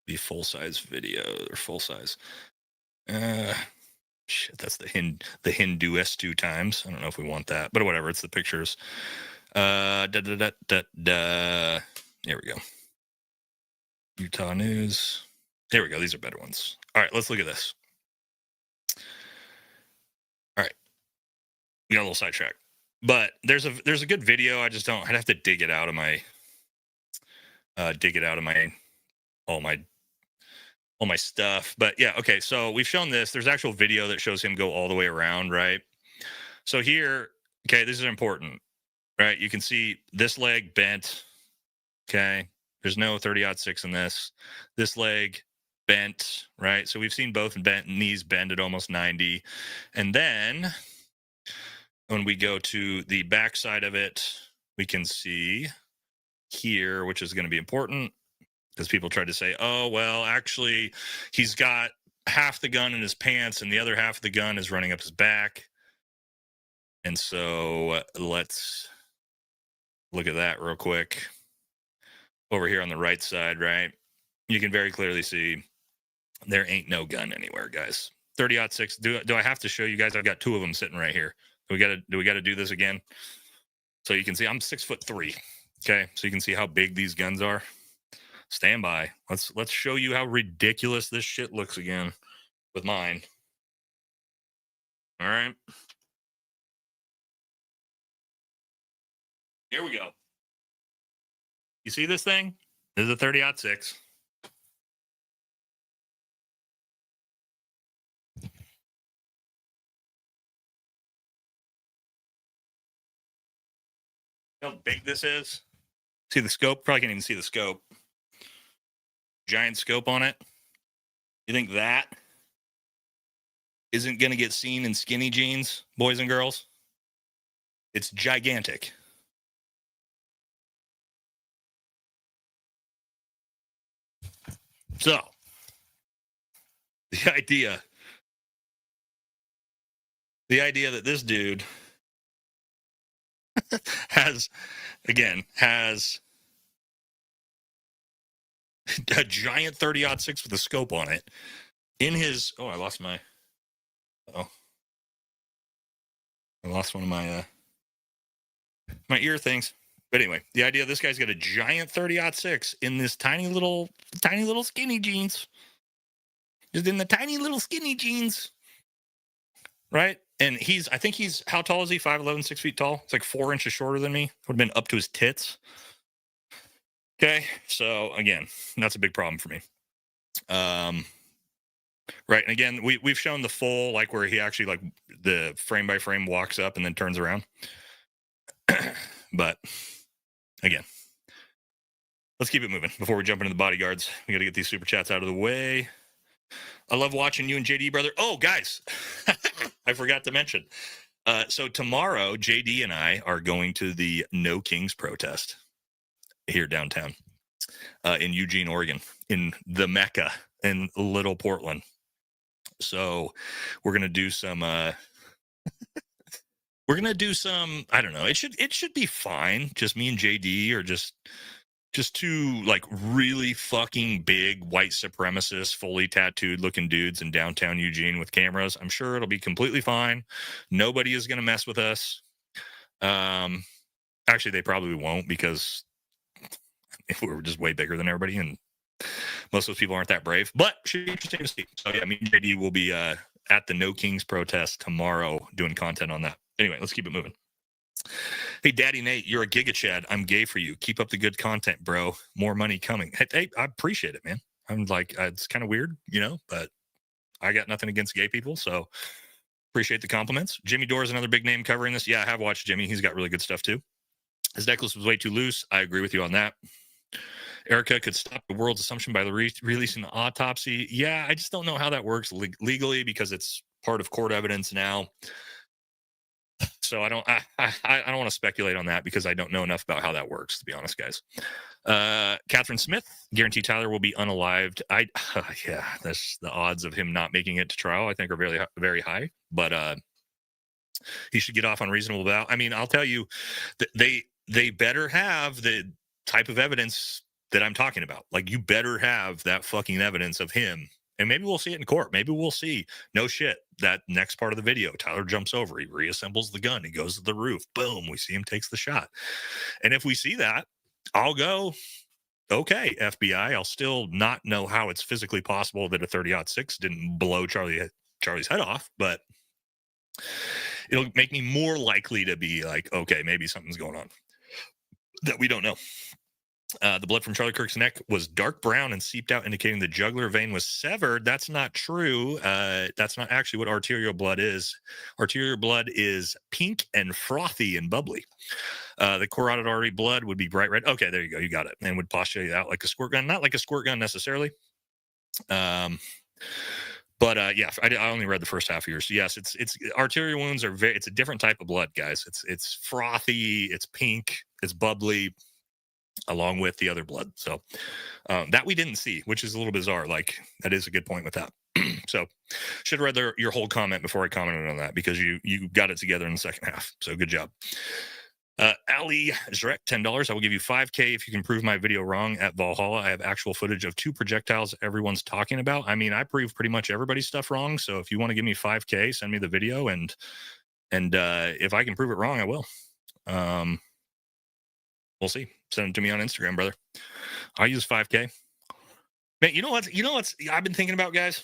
be full-size video or full-size. Shit, that's the Hindu S2 times. I don't know if we want that, but whatever. It's the pictures. There we go. Utah News. There we go. These are better ones. All right, let's look at this. All right, we got a little sidetracked, but there's a good video. I'd have to dig it out of my all my stuff. But yeah, okay. So we've shown this. There's actual video that shows him go all the way around, right? So here, okay, this is important, right? You can see this leg bent. Okay, there's no 30-06 in this. This leg bent, right? So we've seen both bent knees bend at almost 90. And then when we go to the back side of it, we can see here, which is going to be important because people tried to say, oh, well, actually, he's got half the gun in his pants and the other half of the gun is running up his back. And so let's look at that real quick. Over here on the right side, right? You can very clearly see there ain't no gun anywhere, guys. 30-06. Do I have to show you guys? I've got two of them sitting right here. Do we got to do this again? So you can see I'm 6'3". Okay, so you can see how big these guns are. Stand by. Let's show you how ridiculous this shit looks again with mine. All right. Here we go. You see this thing? This is a 30-06. How big this is? See the scope? Probably can't even see the scope. Giant scope on it. You think that isn't going to get seen in skinny jeans, boys and girls? It's gigantic. So, the idea that this dude has a giant 30-06 with a scope on it in his, I lost one of my ear things. But anyway, the idea this guy's got a giant 30-06 in this tiny little skinny jeans. Just in the tiny little skinny jeans. Right? And I think he's, how tall is he? 5'11", 6 feet tall. It's like 4 inches shorter than me. Would have been up to his tits. Okay. So again, that's a big problem for me. Right. And again, we've shown the full, like where he actually like the frame by frame walks up and then turns around. But again, let's keep it moving before we jump into the bodyguards. We got to get these super chats out of the way. I love watching you and JD, brother. Oh, guys, I forgot to mention. So tomorrow, JD and I are going to the No Kings protest here downtown in Eugene, Oregon, in the Mecca in Little Portland. So we're gonna do some. I don't know. It should be fine. Just me and JD, or just two like really fucking big white supremacist, fully tattooed looking dudes in downtown Eugene with cameras. I'm sure it'll be completely fine. Nobody is going to mess with us. Actually, they probably won't, because we're just way bigger than everybody. And most of those people aren't that brave, but should be interesting to see. So yeah, me and JD will be at the No Kings protest tomorrow doing content on that. Anyway, let's keep it moving. Hey, Daddy Nate, you're a Giga Chad. I'm gay for you. Keep up the good content, bro. More money coming. Hey, I appreciate it, man. I'm like, it's kind of weird, but I got nothing against gay people, so appreciate the compliments. Jimmy Dore is another big name covering this. Yeah, I have watched Jimmy. He's got really good stuff too. His necklace was way too loose. I agree with you on that. Erica could stop the world's assumption by releasing the autopsy. Yeah, I just don't know how that works legally because it's part of court evidence now. So I don't want to speculate on that because I don't know enough about how that works, to be honest, guys. Catherine Smith, guarantee Tyler will be unalived. Yeah, that's the odds of him not making it to trial, I think, are very, very high. But he should get off on reasonable doubt. I mean, I'll tell you, they better have the type of evidence that I'm talking about. Like, you better have that fucking evidence of him. And maybe we'll see it in court. Maybe we'll see, no shit, that next part of the video, Tyler jumps over, he reassembles the gun, he goes to the roof, boom, we see him takes the shot. And if we see that, I'll go, okay, FBI. I'll still not know how it's physically possible that a 30-06 didn't blow Charlie's head off, but it'll make me more likely to be like, okay, maybe something's going on that we don't know. The blood from Charlie Kirk's neck was dark brown and seeped out, indicating the jugular vein was severed. That's not true. That's not actually what arterial blood is. Arterial blood is pink and frothy and bubbly. The carotid artery blood would be bright red. Okay, there you go. You got it. And would postulate out like a squirt gun. Not like a squirt gun necessarily. But yeah, I only read the first half of yours. So yes, it's arterial wounds are it's a different type of blood, guys. It's frothy, it's pink, it's bubbly, along with the other blood. So that we didn't see, which is a little bizarre. Like, that is a good point with that. So should have read your whole comment before I commented on that, because you got it together in the second half. So good job. Ali Zrek, $10. I will give you 5K if you can prove my video wrong at Valhalla. I have actual footage of 2 projectiles everyone's talking about. I mean, I prove pretty much everybody's stuff wrong. So if you want to give me 5K, send me the video, and if I can prove it wrong, I will. We'll see. Send it to me on Instagram, brother. I'll use 5K. Man, you know what's I've been thinking about, guys?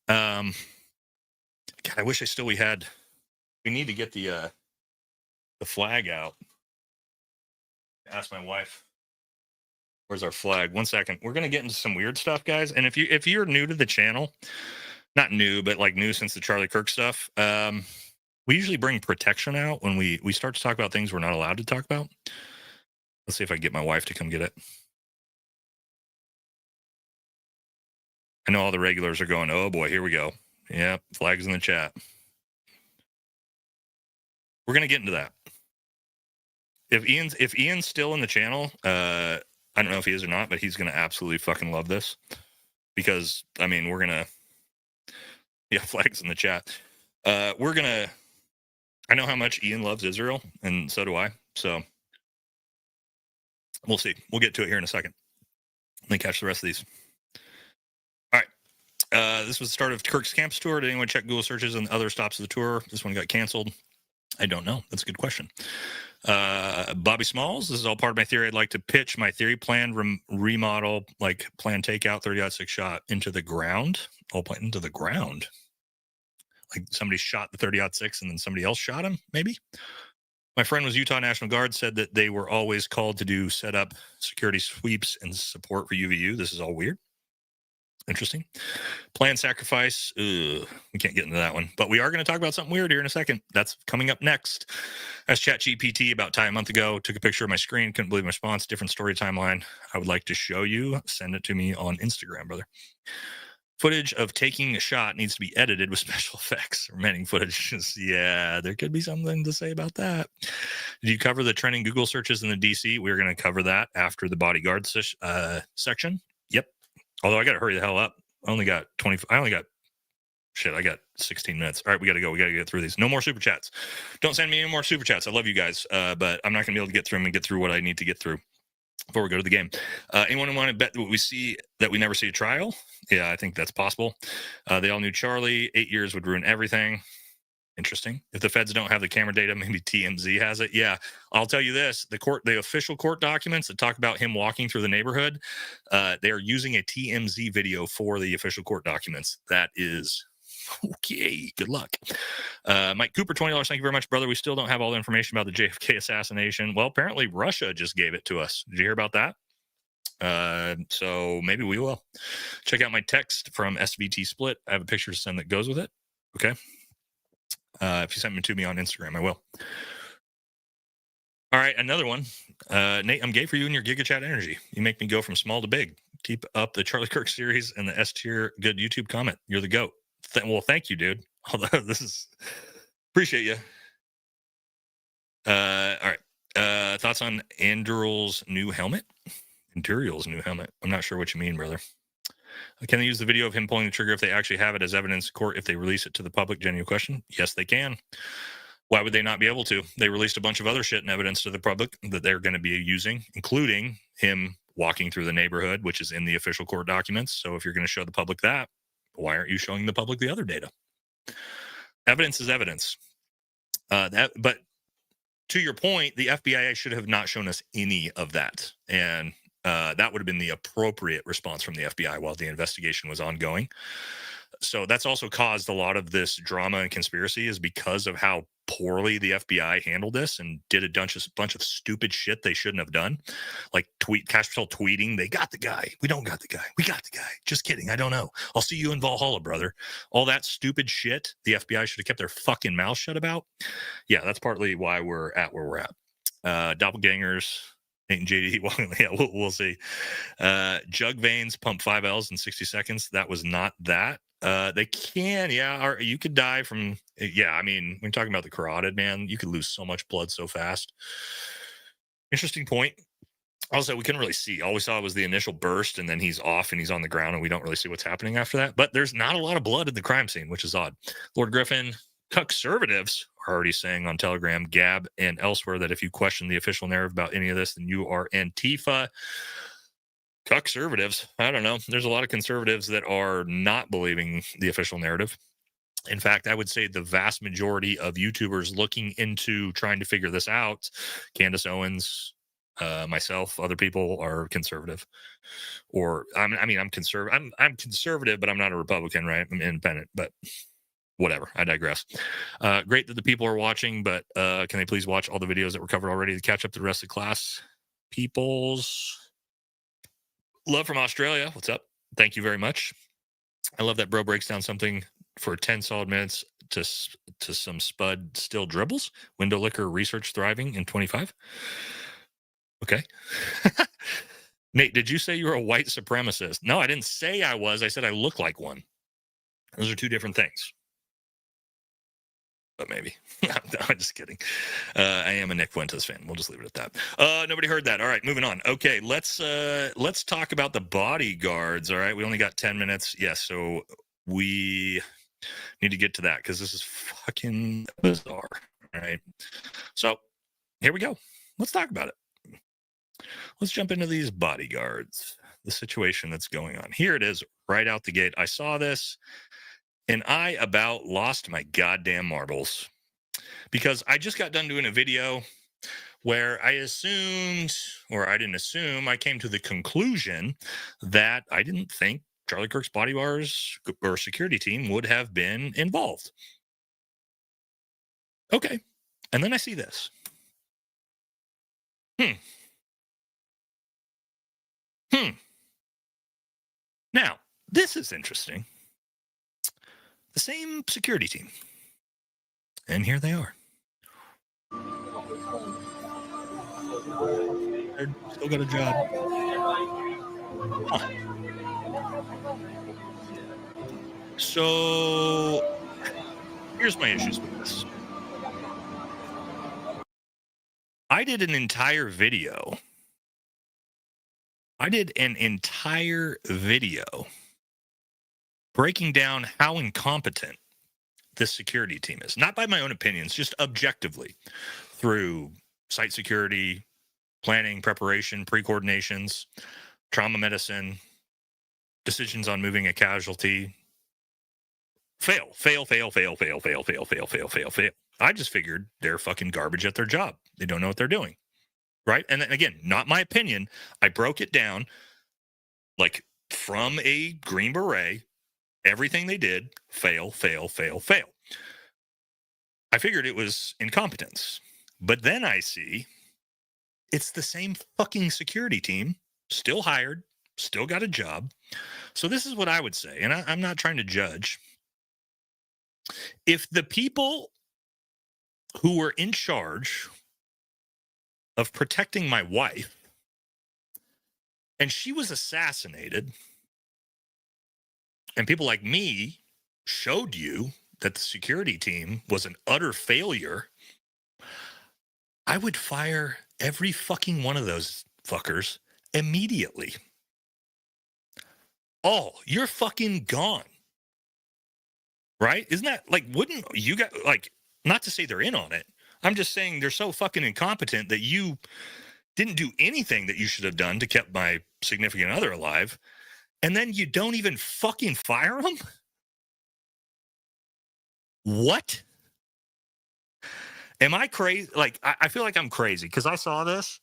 God, I wish we need to get the flag out. Ask my wife. Where's our flag? 1 second. We're gonna get into some weird stuff, guys. And if you're new to the channel, not new, but like new since the Charlie Kirk stuff, we usually bring protection out when we start to talk about things we're not allowed to talk about. Let's see if I can get my wife to come get it. I know all the regulars are going, oh boy, here we go. Yeah, flags in the chat. We're going to get into that. If Ian's still in the channel, I don't know if he is or not, but he's going to absolutely fucking love this. Because, I mean, we're going to... Yeah, flags in the chat. I know how much Ian loves Israel, and so do I. So... we'll see. We'll get to it here in a second. Let me catch the rest of these. All right. This was the start of Kirk's campus tour. Did anyone check Google searches and other stops of the tour? This one got canceled. I don't know. That's a good question. Bobby Smalls, this is all part of my theory. I'd like to pitch my theory plan remodel, like plan takeout 30-06 shot into the ground. All plan into the ground. Like somebody shot the 30-06 and then somebody else shot him, maybe? My friend was Utah National Guard, said that they were always called to do setup, security sweeps, and support for UVU. This is all weird. Interesting. Planned sacrifice. We can't get into that one. But we are going to talk about something weird here in a second. That's coming up next. Asked ChatGPT about a month ago. Took a picture of my screen. Couldn't believe my response. Different story timeline. I would like to show you. Send it to me on Instagram, brother. Footage of taking a shot needs to be edited with special effects. Remaining footage is, yeah, there could be something to say about that. Did you cover the trending Google searches in the DC? We're going to cover that after the bodyguard section. Yep. Although I got to hurry the hell up. I got 16 minutes. All right, we got to go. We got to get through these. No more super chats. Don't send me any more super chats. I love you guys, but I'm not going to be able to get through them and get through what I need to get through before we go to the game. Anyone who want to bet that we see that we never see a trial? Yeah, I think that's possible. They all knew Charlie. 8 years would ruin everything. Interesting. If the feds don't have the camera data, maybe TMZ has it. Yeah, I'll tell you this: the official court documents that talk about him walking through the neighborhood, they are using a TMZ video for the official court documents. That is okay. Good luck. Mike Cooper, $20. Thank you very much, brother. We still don't have all the information about the JFK assassination. Well, apparently Russia just gave it to us. Did you hear about that? So maybe we will. Check out my text from SVT Split. I have a picture to send that goes with it. Okay. If you send it to me on Instagram, I will. All right, another one. Nate, I'm gay for you and your GigaChat energy. You make me go from small to big. Keep up the Charlie Kirk series and the S tier. Good YouTube comment. You're the GOAT. Well, thank you, dude. Although this is appreciate you. All right. Thoughts on Andural's new helmet? Imperial's new helmet. I'm not sure what you mean, brother. Can they use the video of him pulling the trigger if they actually have it as evidence in court if they release it to the public? Genuine question. Yes, they can. Why would they not be able to? They released a bunch of other shit and evidence to the public that they're going to be using, including him walking through the neighborhood, which is in the official court documents. So if you're going to show the public that, why aren't you showing the public the other data? Evidence is evidence. But to your point, the FBI should have not shown us any of that. And that would have been the appropriate response from the FBI while the investigation was ongoing. So that's also caused a lot of this drama and conspiracy is because of how poorly the FBI handled this and did a bunch of stupid shit they shouldn't have done. Like Cash Patel tweeting, they got the guy. We don't got the guy. We got the guy. Just kidding. I don't know. I'll see you in Valhalla, brother. All that stupid shit the FBI should have kept their fucking mouth shut about. Yeah, that's partly why we're at where we're at. Doppelgangers. And JD, well, yeah, we'll see. Jug veins pump 5 Ls in 60 seconds. That was not that. They can, yeah. Or you could die from, yeah. I mean, when you're talking about the carotid, man, you could lose so much blood so fast. Interesting point. Also, we couldn't really see. All we saw was the initial burst, and then he's off and he's on the ground, and we don't really see what's happening after that. But there's not a lot of blood in the crime scene, which is odd. Lord Griffin, conservatives are already saying on Telegram, Gab, and elsewhere that if you question the official narrative about any of this, then you are Antifa. Conservatives, I don't know. There's a lot of conservatives that are not believing the official narrative. In fact, I would say the vast majority of YouTubers looking into trying to figure this out, Candace Owens, myself, other people are conservative. Or I'm conservative. I'm conservative, but I'm not a Republican, right? I'm independent, but whatever. I digress. Great that the people are watching, but can they please watch all the videos that were covered already to catch up to the rest of the class? People's love from Australia. What's up? Thank you very much. I love that bro breaks down something for 10 solid minutes to some spud still dribbles. Window liquor research thriving in 25. Okay. Nate, did you say you were a white supremacist? No, I didn't say I was. I said I look like one. Those are two different things. But maybe. No, I'm just kidding. I am a Nick Fuentes fan. We'll just leave it at that. Nobody heard that. All right, moving on. Okay, let's talk about the bodyguards. All right, we only got 10 minutes. Yes, so we need to get to that because this is fucking bizarre. All right. So here we go. Let's talk about it. Let's jump into these bodyguards, the situation that's going on. Here it is right out the gate. I saw this. And I about lost my goddamn marbles because I just got done doing a video where I assumed, or I didn't assume, I came to the conclusion that I didn't think Charlie Kirk's body bars or security team would have been involved. Okay. And then I see this. Now, this is interesting. The same security team. And here they are. They're still got a job. Huh. So, here's my issues with this. I did an entire video. Breaking down how incompetent this security team is. Not by my own opinions, just objectively. Through site security, planning, preparation, pre-coordinations, trauma medicine, decisions on moving a casualty, Fail. I just figured they're fucking garbage at their job. They don't know what they're doing. Right? And then again, not my opinion. I broke it down like from a Green Beret, everything they did, fail. I figured it was incompetence. But then I see it's the same fucking security team, still hired, still got a job. So this is what I would say, and I'm not trying to judge. If the people who were in charge of protecting my wife, and she was assassinated, and people like me showed you that the security team was an utter failure, I would fire every fucking one of those fuckers immediately. Oh, you're fucking gone. Right? Isn't that like, wouldn't you got like, not to say they're in on it. I'm just saying they're so fucking incompetent that you didn't do anything that you should have done to keep my significant other alive. And then you don't even fucking fire them? What? Am I crazy? Like, I feel like I'm crazy because I saw this.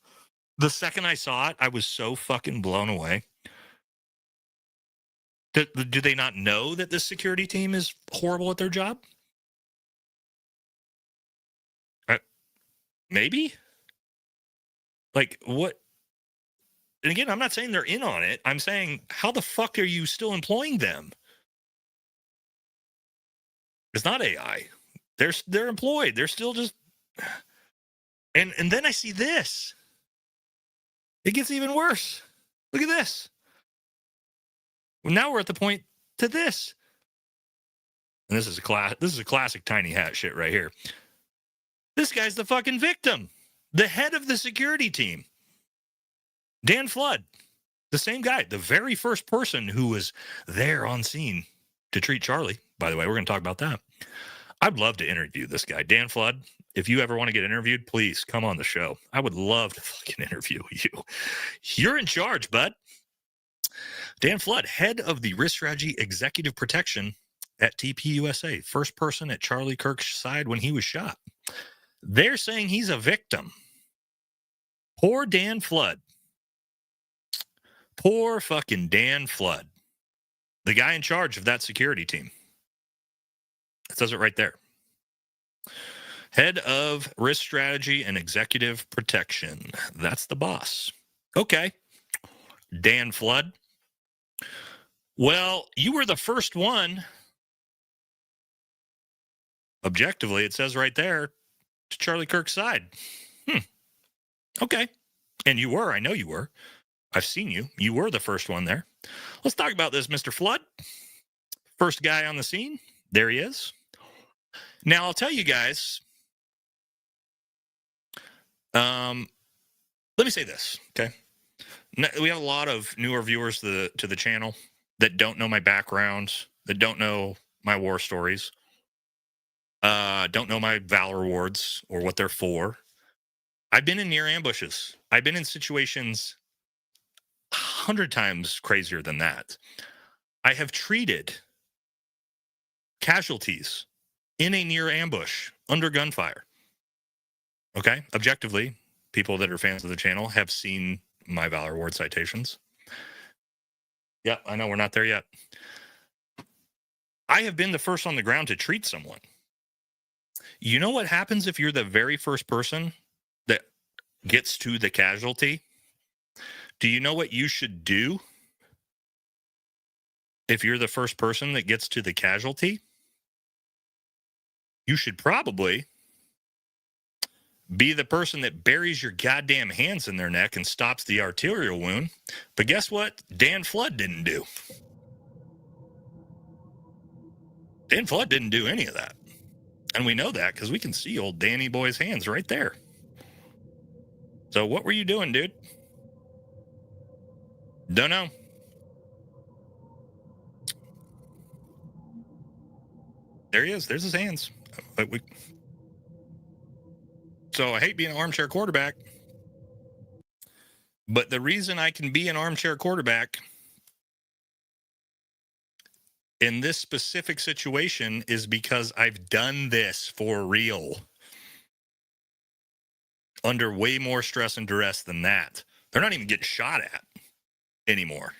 The second I saw it, I was so fucking blown away. Do they not know that this security team is horrible at their job? Maybe? Like, what? And again, I'm not saying they're in on it. I'm saying, how the fuck are you still employing them? It's not AI. They're employed. They're still just... And then I see this. It gets even worse. Look at this. Well, now we're at the point to this. And this is a classic tiny hat shit right here. This guy's the fucking victim. The head of the security team. Dan Flood. The same guy. The very first person who was there on scene to treat Charlie. By the way, we're going to talk about that. I'd love to interview this guy. Dan Flood, if you ever want to get interviewed, please come on the show. I would love to fucking interview you. You're in charge, bud. Dan Flood, head of the Risk Strategy Executive Protection at TPUSA. First person at Charlie Kirk's side when he was shot. They're saying he's a victim. Poor Dan Flood. Poor fucking Dan Flood. The guy in charge of that security team. It says it right there. Head of Risk Strategy and Executive Protection. That's the boss. Okay. Dan Flood. Well, you were the first one. Objectively, it says right there, to Charlie Kirk's side. Okay. And you were. I know you were. I've seen you. You were the first one there. Let's talk about this, Mr. Flood. First guy on the scene. There he is. Now, I'll tell you guys. Let me say this, okay? We have a lot of newer viewers to the channel that don't know my background, that don't know my war stories, don't know my Valor Awards or what they're for. I've been in near ambushes. I've been in situations 100 times crazier than that. I have treated casualties in a near ambush under gunfire. Okay? Objectively, people that are fans of the channel have seen my Valor Award citations. Yeah, I know we're not there yet. I have been the first on the ground to treat someone. You know what happens if you're the very first person that gets to the casualty? Do you know what you should do if you're the first person that gets to the casualty? You should probably be the person that buries your goddamn hands in their neck and stops the arterial wound. But guess what? Dan Flood didn't do. Dan Flood didn't do any of that. And we know that because we can see old Danny Boy's hands right there. So what were you doing, dude? Don't know. There he is. There's his hands. So I hate being an armchair quarterback. But the reason I can be an armchair quarterback in this specific situation is because I've done this for real. Under way more stress and duress than that. They're not even getting shot at anymore.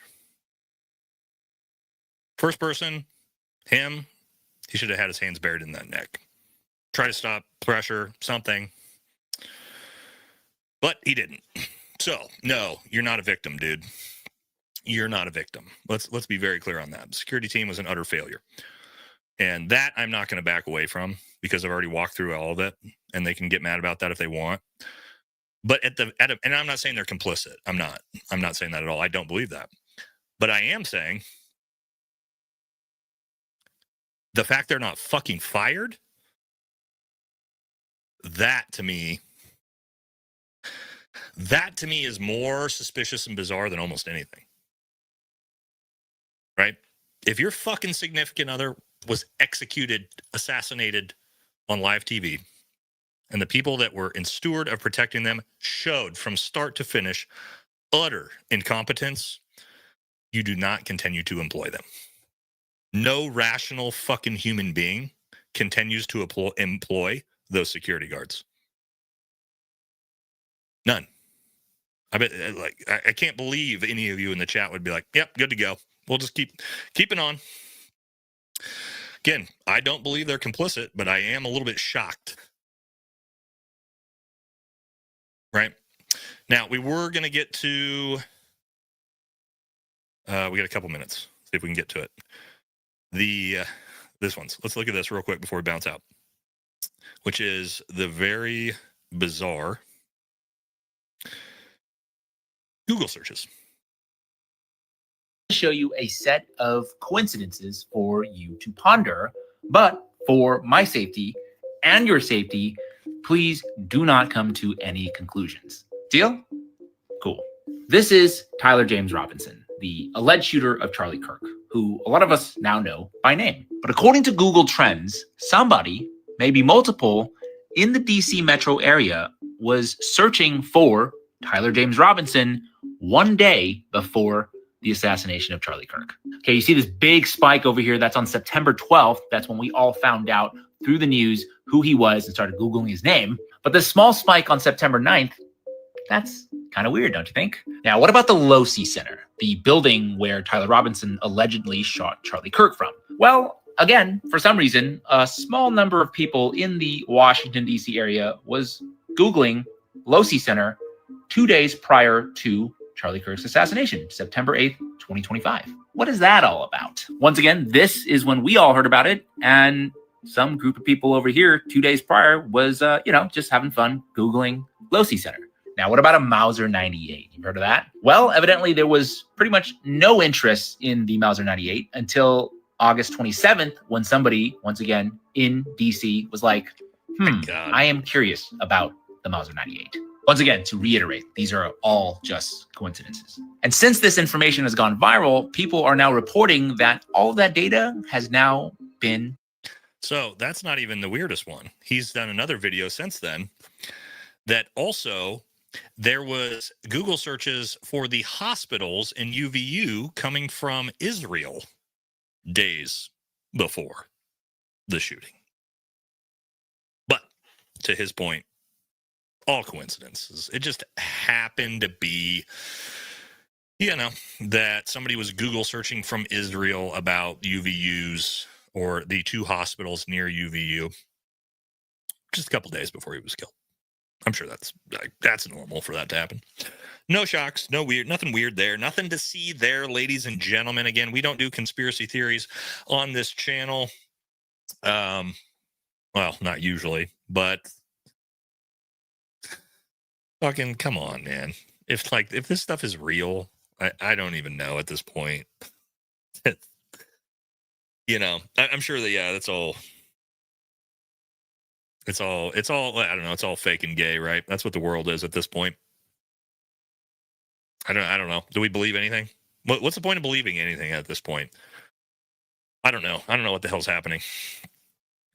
First person, him, he should have had his hands buried in that neck. Try to stop pressure, something. But he didn't. So, no, you're not a victim, dude. You're not a victim. Let's be very clear on that. The security team was an utter failure. And that I'm not going to back away from because I've already walked through all of it, and they can get mad about that if they want. But and I'm not saying they're complicit. I'm not saying that at all. I don't believe that. But I am saying the fact they're not fucking fired, that to me is more suspicious and bizarre than almost anything. Right? If your fucking significant other was executed, assassinated on live TV, and the people that were in steward of protecting them showed from start to finish utter incompetence, you do not continue to employ them. No rational fucking human being continues to employ those security guards. None. I can't believe any of you in the chat would be like, yep, good to go. We'll just keep it on. Again, I don't believe they're complicit, but I am a little bit shocked. Right? Now, we were going to get to... we got a couple minutes. See if we can get to it. This one's. Let's look at this real quick before we bounce out. Which is the very bizarre Google searches. Show you a set of coincidences for you to ponder, but for my safety and your safety, please do not come to any conclusions. Deal? Cool. This is Tyler James Robinson, the alleged shooter of Charlie Kirk, who a lot of us now know by name. But according to Google Trends, somebody, maybe multiple, in the DC metro area was searching for Tyler James Robinson one day before the assassination of Charlie Kirk. Okay, you see this big spike over here. That's on September 12th. That's when we all found out through the news who he was and started Googling his name. But this small spike on September 9th, that's kind of weird, don't you think? Now, what about the Losi Center, the building where Tyler Robinson allegedly shot Charlie Kirk from? Well, again, for some reason, a small number of people in the Washington, D.C. area was Googling Losi Center 2 days prior to Charlie Kirk's assassination, September 8th, 2025. What is that all about? Once again, this is when we all heard about it, and some group of people over here 2 days prior was, just having fun Googling Losi Center. Now, what about a Mauser 98? You've heard of that? Well, evidently there was pretty much no interest in the Mauser 98 until August 27th, when somebody, once again, in DC was like, I am curious about the Mauser 98. Once again, to reiterate, these are all just coincidences. And since this information has gone viral, people are now reporting that all of that data has now been... So that's not even the weirdest one. He's done another video since then that also there was Google searches for the hospitals in UVU coming from Israel days before the shooting. But to his point, all coincidences. It just happened to be, that somebody was Google searching from Israel about UVUs or the two hospitals near UVU just a couple days before he was killed. I'm sure that's normal for that to happen. No shocks, no weird, nothing weird there, nothing to see there, ladies and gentlemen. Again, we don't do conspiracy theories on this channel. Well, not usually, but fucking come on, man. If this stuff is real, I don't even know at this point. I'm sure that that's all. It's all, I don't know, it's all fake and gay, right? That's what the world is at this point. I don't know. Do we believe anything? What's the point of believing anything at this point? I don't know. I don't know what the hell's happening.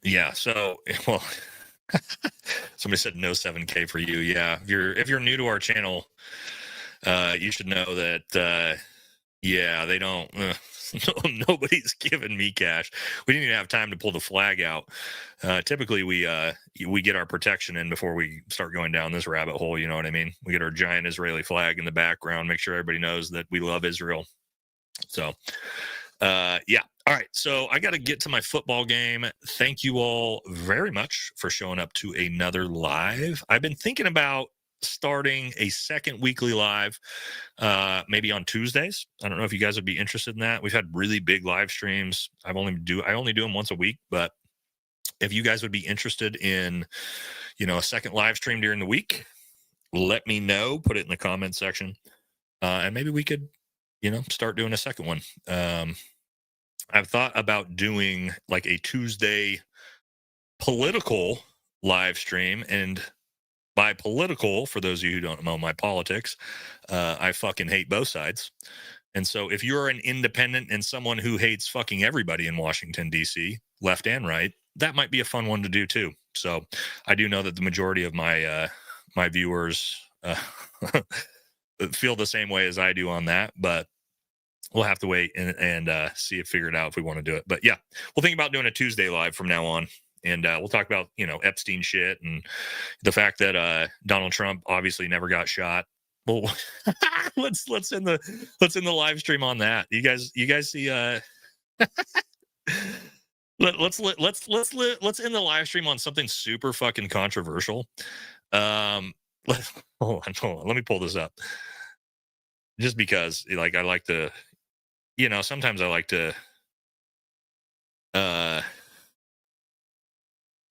Yeah, so, well, somebody said no 7K for you. Yeah, if you're new to our channel, you should know that, they don't, Nobody's giving me cash. We didn't even have time to pull the flag out. Typically, we get our protection in before we start going down this rabbit hole. You know what I mean? We get our giant Israeli flag in the background, make sure everybody knows that we love Israel. So, yeah. All right. So I got to get to my football game. Thank you all very much for showing up to another live. I've been thinking about starting a second weekly live, maybe on Tuesdays. I don't know if you guys would be interested in that. We've had really big live streams. I only do them once a week, but if you guys would be interested in, a second live stream during the week, let me know. Put it in the comment section, and maybe we could, start doing a second one. I've thought about doing like a Tuesday political live stream, and by political, for those of you who don't know my politics, I fucking hate both sides. And so if you're an independent and someone who hates fucking everybody in Washington, D.C., left and right, that might be a fun one to do too. So I do know that the majority of my my viewers feel the same way as I do on that, but we'll have to wait and see it figured out if we want to do it. But yeah, we'll think about doing a Tuesday live from now on. And we'll talk about, Epstein shit and the fact that Donald Trump obviously never got shot. Well, let's end the live stream on that. You guys see let's end the live stream on something super fucking controversial. Hold on. Let me pull this up. Just because I like to, sometimes I like to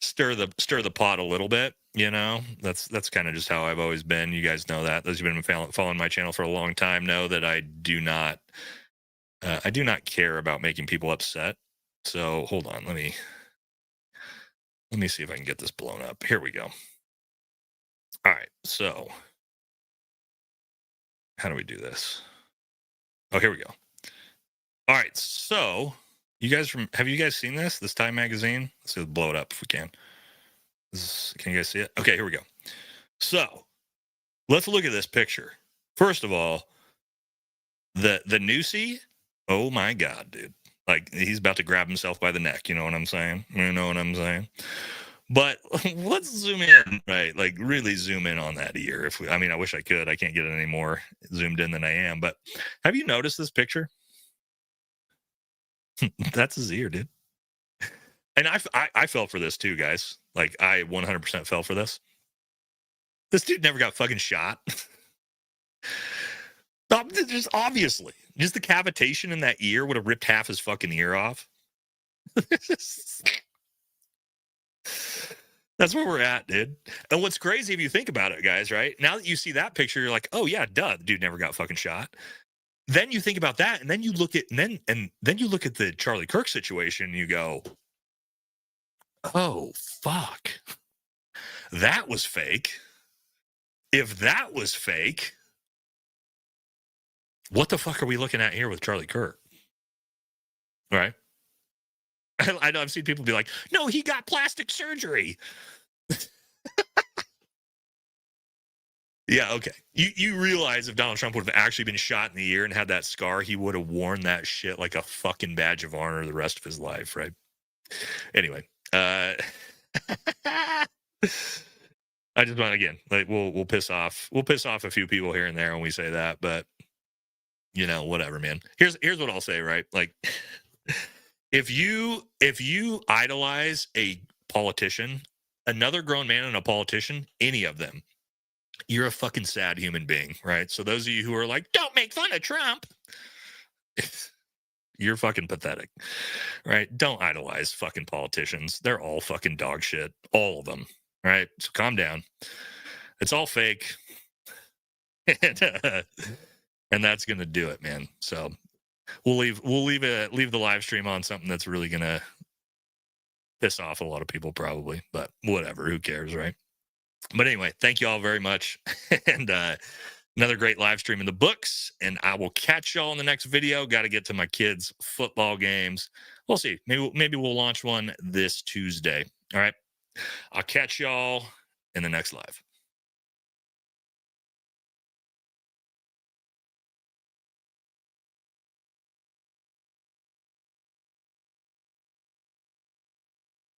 stir the pot a little bit. That's kind of just how I've always been. You guys know that. Those who've been following my channel for a long time know that I do not care about making people upset. So hold on, let me see if I can get this blown up. Here we go. All right, so how do we do this? Oh, here we go. All right, so have you guys seen this Time magazine? Let's blow it up if we can. Can you guys see it? Okay, here we go. So let's look at this picture. First of all, the Newsy, oh my God, dude. Like, he's about to grab himself by the neck. You know what I'm saying? But let's zoom in, right? Like, really zoom in on that ear. I wish I could. I can't get it any more zoomed in than I am. But have you noticed this picture? That's his ear, dude. And I fell for this too, guys. Like, I 100% fell for this. This dude never got fucking shot. Just obviously, just the cavitation in that ear would have ripped half his fucking ear off. That's where we're at, dude. And what's crazy if you think about it, guys, right? Now that you see that picture, you're like, oh yeah, duh, the dude never got fucking shot. Then you think about that, and then you look at then you look at the Charlie Kirk situation, and you go, oh fuck, that was fake. If that was fake, what the fuck are we looking at here with Charlie Kirk? Right? I know I've seen people be like, no, he got plastic surgery. Yeah, okay. You realize if Donald Trump would have actually been shot in the ear and had that scar, he would have worn that shit like a fucking badge of honor the rest of his life, right? Anyway, I just want, again, like, we'll piss off a few people here and there when we say that, but whatever, man. Here's what I'll say, right? Like, if you idolize a politician, another grown man and a politician, any of them, you're a fucking sad human being, right? So those of you who are like, don't make fun of Trump, you're fucking pathetic, right? Don't idolize fucking politicians. They're all fucking dog shit, all of them, right? So calm down. It's all fake. And that's gonna do it, man. So we'll leave the live stream on something that's really gonna piss off a lot of people, probably. But whatever, who cares, right? But anyway, thank you all very much, and another great live stream in the books. And I will catch y'all in the next video. Got to get to my kids' football games. We'll see. Maybe we'll launch one this Tuesday. All right. I'll catch y'all in the next live.